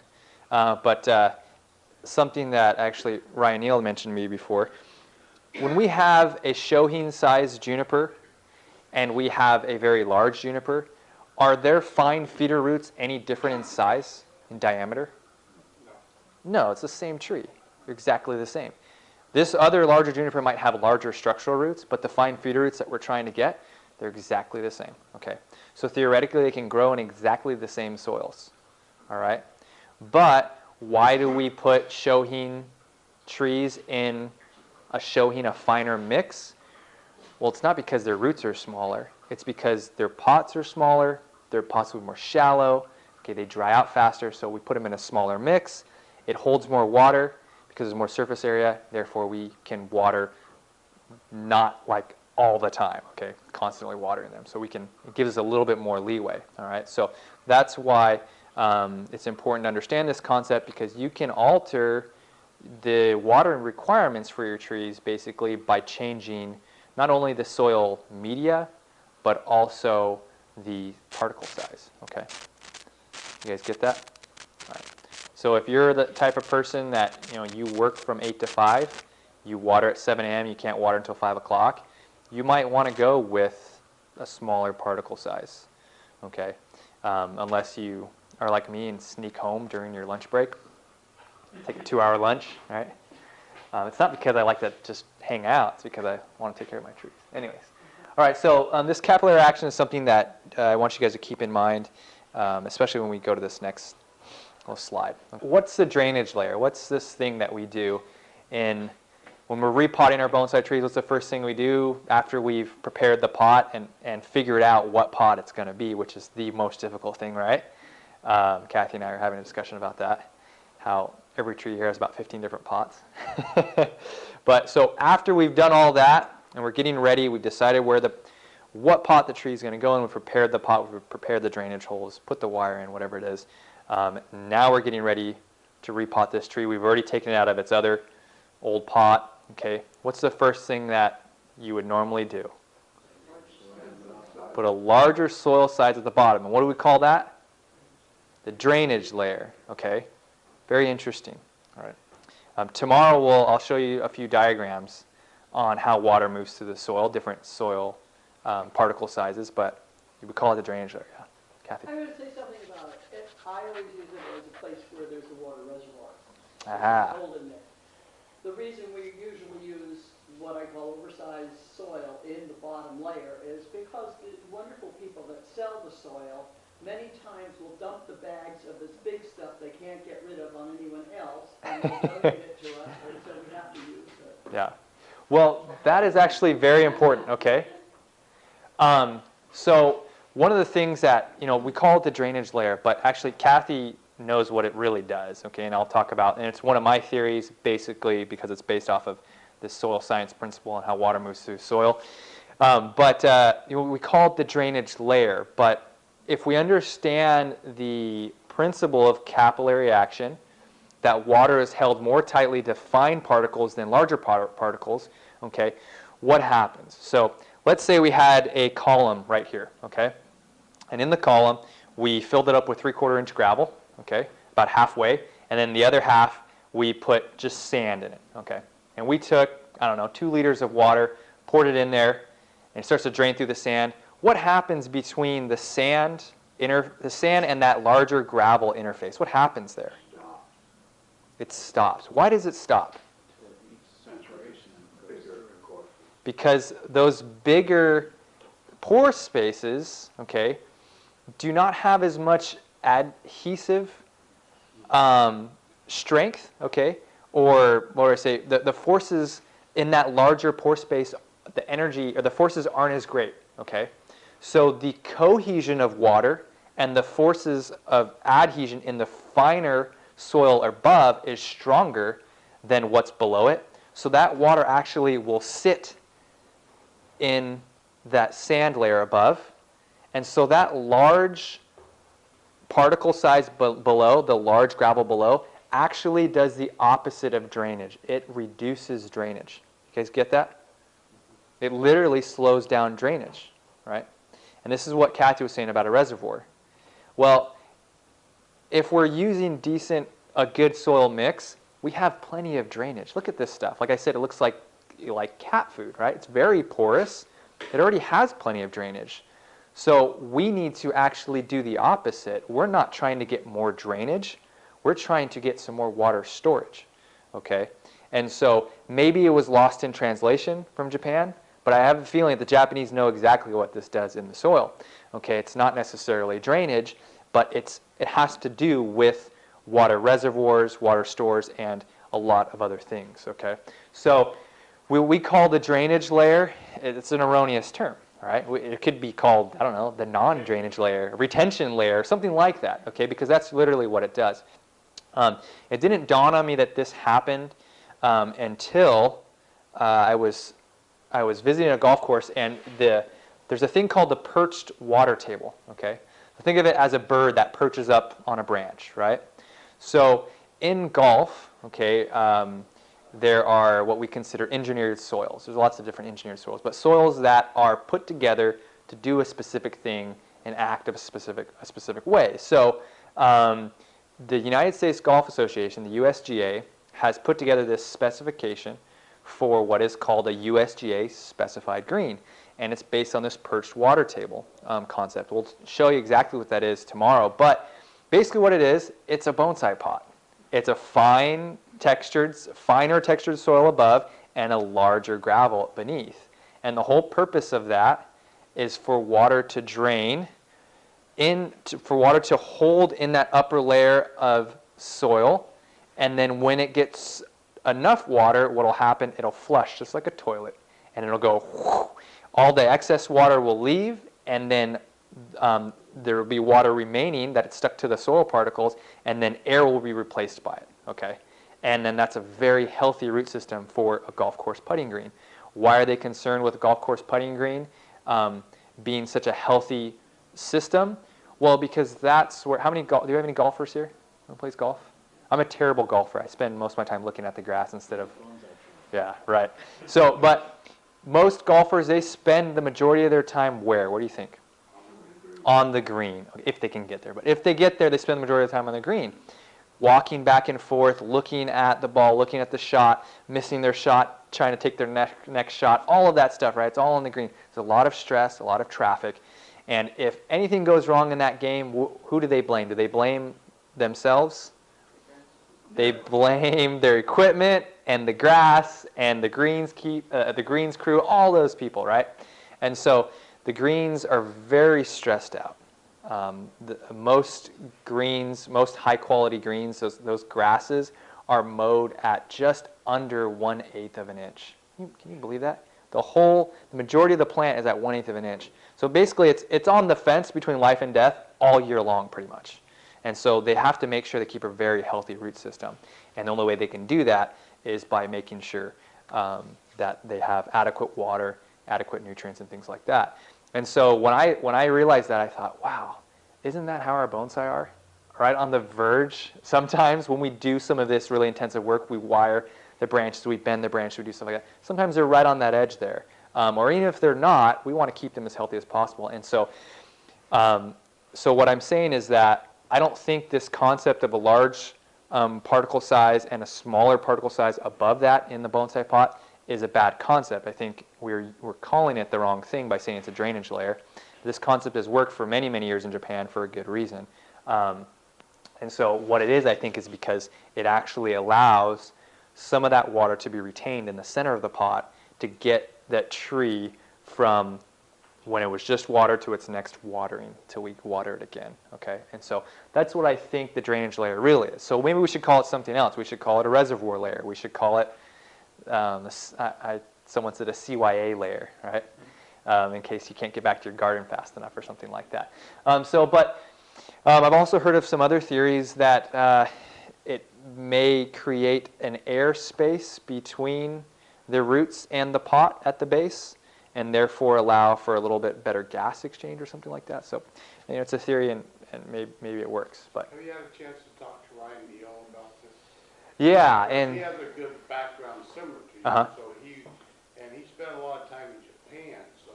But something that actually Ryan Neal mentioned to me before, when we have a shohin-sized juniper and we have a very large juniper, are their fine feeder roots any different in size, in diameter? No, it's the same tree. They're exactly the same. This other larger juniper might have larger structural roots, but the fine feeder roots that we're trying to get, they're exactly the same. Okay, so theoretically they can grow in exactly the same soils. All right, but why do we put shohin trees in a finer mix? Well, it's not because their roots are smaller. It's because their pots are smaller. They're possibly more shallow. Okay, they dry out faster, so we put them in a smaller mix. It holds more water because there's more surface area. Therefore, we can water not like all the time, okay, constantly watering them. So it gives us a little bit more leeway, all right? So that's why it's important to understand this concept, because you can alter the watering requirements for your trees basically by changing not only the soil media, but also the particle size, okay? You guys get that? All right. So if you're the type of person that, you work from 8 to 5, you water at 7 a.m., you can't water until 5 o'clock, you might want to go with a smaller particle size, okay? Unless you are like me and sneak home during your lunch break, take a 2-hour lunch, right? It's not because I like to just hang out, it's because I want to take care of my trees. Anyways, all right, so this capillary action is something that I want you guys to keep in mind, especially when we go to this next little slide. What's the drainage layer? What's this thing that we do when we're repotting our bonsai trees? What's the first thing we do after we've prepared the pot and figured out what pot it's going to be, which is the most difficult thing, right? Kathy and I are having a discussion about that, how every tree here has about 15 different pots. But so after we've done all that and we're getting ready, we've decided what pot the tree is going to go in, we've prepared the pot, we've prepared the drainage holes, put the wire in, whatever it is. Now we're getting ready to repot this tree. We've already taken it out of its other old pot. Okay, what's the first thing that you would normally do? Put a larger soil size at the bottom. And what do we call that? The drainage layer. Okay, very interesting. All right. Tomorrow I'll show you a few diagrams on how water moves through the soil, different soil particle sizes, but we would call it the drainage layer. Yeah, Kathy. I'm going to say something about it. I always use it as a place where there's a water reservoir. Aha. Hold in there. The reason we usually use what I call oversized soil in the bottom layer is because the wonderful people that sell the soil many times will dump the bags of this big stuff they can't get rid of on anyone else, and they'll donate it to us, and so we have to use it. Yeah. Well, that is actually very important, okay? So one of the things that, we call it the drainage layer, but actually Kathy knows what it really does, okay? And I'll talk about, and it's one of my theories basically because it's based off of this soil science principle and how water moves through soil. We call it the drainage layer, but if we understand the principle of capillary action, that water is held more tightly to fine particles than larger particles, okay, what happens? So let's say we had a column right here, okay? And in the column, we filled it up with 3/4 inch gravel, okay, about halfway, and then the other half, we put just sand in it, okay? And we took, 2 liters of water, poured it in there, and it starts to drain through the sand. What happens between the sand and that larger gravel interface? What happens there? It stops. Why does it stop? Because those bigger pore spaces, okay, do not have as much adhesive strength, okay, or what do I say? The forces in that larger pore space, the energy or the forces aren't as great, okay. So the cohesion of water and the forces of adhesion in the finer soil above is stronger than what's below it. So that water actually will sit in that sand layer above. And so that large particle size below, the large gravel below, actually does the opposite of drainage. It reduces drainage. You guys get that? It literally slows down drainage, right? And this is what Kathy was saying about a reservoir. Well, if we're using a good soil mix, we have plenty of drainage. Look at this stuff. Like I said, it looks like cat food, right? It's very porous. It already has plenty of drainage. So we need to actually do the opposite. We're not trying to get more drainage. We're trying to get some more water storage, okay? And so maybe it was lost in translation from Japan, but I have a feeling that the Japanese know exactly what this does in the soil, okay? It's not necessarily drainage, but it has to do with water reservoirs, water stores, and a lot of other things, okay? So we call the drainage layer, it's an erroneous term, all right? It could be called, I don't know, the non-drainage layer, retention layer, something like that, okay? Because that's literally what it does. It didn't dawn on me that this happened until I was visiting a golf course, and there's a thing called the perched water table, okay? Think of it as a bird that perches up on a branch, right? So in golf, okay, there are what we consider engineered soils. There's lots of different engineered soils, but soils that are put together to do a specific thing and act a specific way. So the United States Golf Association, the USGA, has put together this specification for what is called a USGA specified green. And it's based on this perched water table concept. We'll show you exactly what that is tomorrow. But basically what it is, it's a bonsai pot. It's a finer textured soil above and a larger gravel beneath. And the whole purpose of that is for water to drain, for water to hold in that upper layer of soil. And then when it gets enough water, what will happen, it'll flush just like a toilet. And it'll go whoosh. All the excess water will leave, and then there will be water remaining that it's stuck to the soil particles, and then air will be replaced by it, okay? And then that's a very healthy root system for a golf course putting green. Why are they concerned with a golf course putting green being such a healthy system? Well, because that's where, do you have any golfers here who plays golf? I'm a terrible golfer. I spend most of my time looking at the grass instead of, yeah, right. So, but most golfers, they spend the majority of their time where? What do you think? On the green, if they can get there. But if they get there, they spend the majority of the time on the green. Walking back and forth, looking at the ball, looking at the shot, missing their shot, trying to take their next shot, all of that stuff, right? It's all on the green. There's a lot of stress, a lot of traffic. And if anything goes wrong in that game, who do they blame? Do they blame themselves? They blame their equipment and the grass and the greens crew, all those people, right? And so the greens are very stressed out. Most greens, most high quality greens, those grasses are mowed at just under 1/8 of an inch. Can you believe that? The majority of the plant is at 1/8 of an inch. So basically it's on the fence between life and death all year long pretty much. And so they have to make sure they keep a very healthy root system. And the only way they can do that is by making sure that they have adequate water, adequate nutrients, and things like that. And so when I realized that, I thought, wow, isn't that how our bonsai are? Right on the verge. Sometimes when we do some of this really intensive work, we wire the branches, we bend the branch, we do stuff like that. Sometimes they're right on that edge there. Or even if they're not, we want to keep them as healthy as possible. And so, so what I'm saying is that I don't think this concept of a large particle size and a smaller particle size above that in the bonsai pot is a bad concept. I think we're calling it the wrong thing by saying it's a drainage layer. This concept has worked for many, many years in Japan for a good reason. And so what it is, I think, is because it actually allows some of that water to be retained in the center of the pot to get that tree from when it was just water to its next watering till we water it again, okay? And so that's what I think the drainage layer really is. So maybe we should call it something else. We should call it a reservoir layer. We should call it, someone said a CYA layer, right? In case you can't get back to your garden fast enough or something like that. I've also heard of some other theories that it may create an air space between the roots and the pot at the base, and therefore allow for a little bit better gas exchange or something like that. So, it's a theory, and maybe it works. But have you had a chance to talk to Ryan Neal about this? Yeah, and he has a good background similar to you. Uh-huh. So he spent a lot of time in Japan, so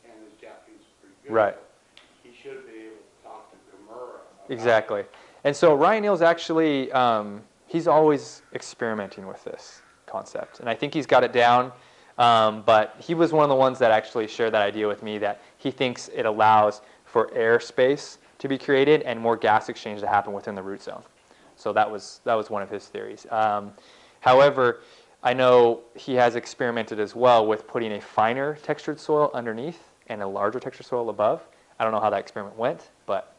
and his Japanese is pretty good. Right. So he should be able to talk to Kimura about Exactly. And so Ryan Neal's actually, he's always experimenting with this concept. And I think he's got it down. But he was one of the ones that actually shared that idea with me, that he thinks it allows for air space to be created and more gas exchange to happen within the root zone. So that was one of his theories. However, I know he has experimented as well with putting a finer textured soil underneath and a larger textured soil above. I don't know how that experiment went, but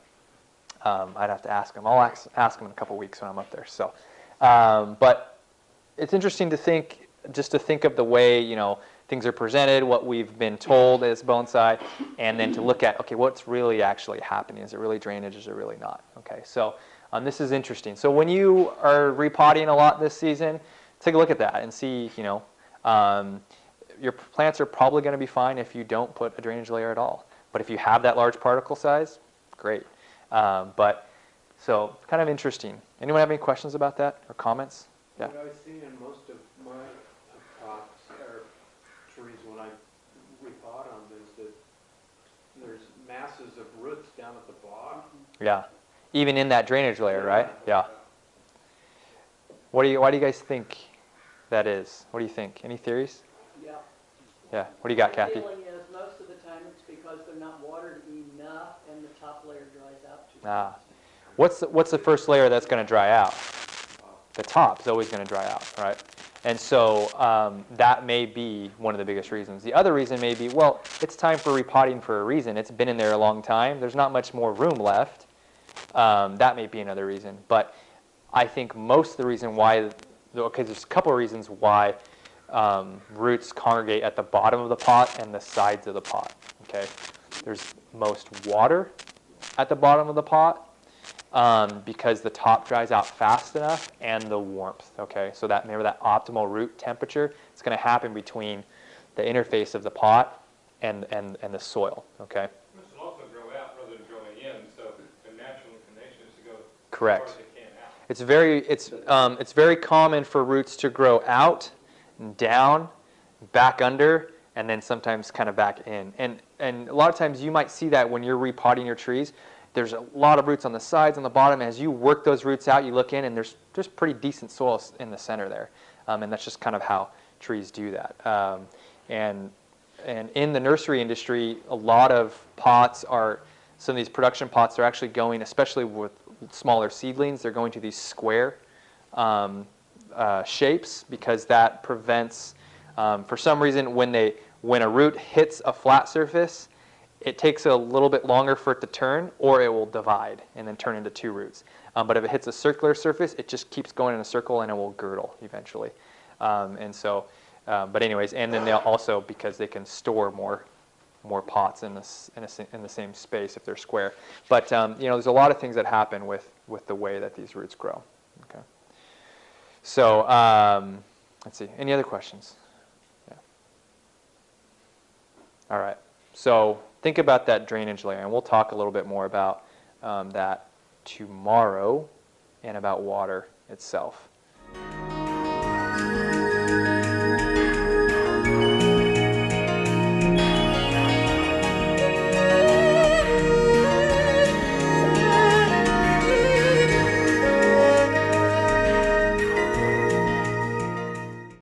I'd have to ask him. I'll ask him in a couple weeks when I'm up there. So, but it's interesting to think of the way things are presented, what we've been told as bonsai, and then to look at, okay, what's really actually happening? Is it really drainage? Is it really not? Okay, so this is interesting. So when you are repotting a lot this season, take a look at that and see, your plants are probably going to be fine if you don't put a drainage layer at all. But if you have that large particle size, great. So kind of interesting. Anyone have any questions about that or comments? Yeah. What I see in most of my pots or trees when I repot them is that there's masses of roots down at the bottom. Yeah. Even in that drainage layer, right? Yeah. Why do you guys think that is? What do you think? Any theories? Yeah. Yeah. What do you got, The Kathy? feeling is most of the time it's because they're not watered enough and the top layer dries out too Ah. fast. What's the first layer that's going to dry out? The top is always going to dry out, right? And so that may be one of the biggest reasons. The other reason may be, well, it's time for repotting for a reason. It's been in there a long time. There's not much more room left. That may be another reason. But I think most of the reason why, okay, there's a couple of reasons why roots congregate at the bottom of the pot and the sides of the pot, okay? There's most water at the bottom of the pot, because the top dries out fast enough, and the warmth, okay? So that, remember that optimal root temperature, it's going to happen between the interface of the pot and the soil, okay? This will also grow out rather than growing in, so the natural inclination is to go Correct. as far as they can out. It's very common for roots to grow out, down, back under, and then sometimes kind of back in. And a lot of times you might see that when you're repotting your trees. There's a lot of roots on the sides and the bottom. As you work those roots out, you look in, and there's just pretty decent soil in the center there. And that's just kind of how trees do that. And in the nursery industry, a lot of pots are, some of these production pots are actually going, especially with smaller seedlings, they're going to these square shapes, because that prevents, for some reason, when a root hits a flat surface, it takes a little bit longer for it to turn, or it will divide and then turn into two roots. But if it hits a circular surface, it just keeps going in a circle, and it will girdle eventually. But anyways, and then they'll also, because they can store more pots in the same space if they're square. But there's a lot of things that happen with the way that these roots grow. Okay. So let's see. Any other questions? Yeah. All right. So think about that drainage layer, and we'll talk a little bit more about that tomorrow and about water itself.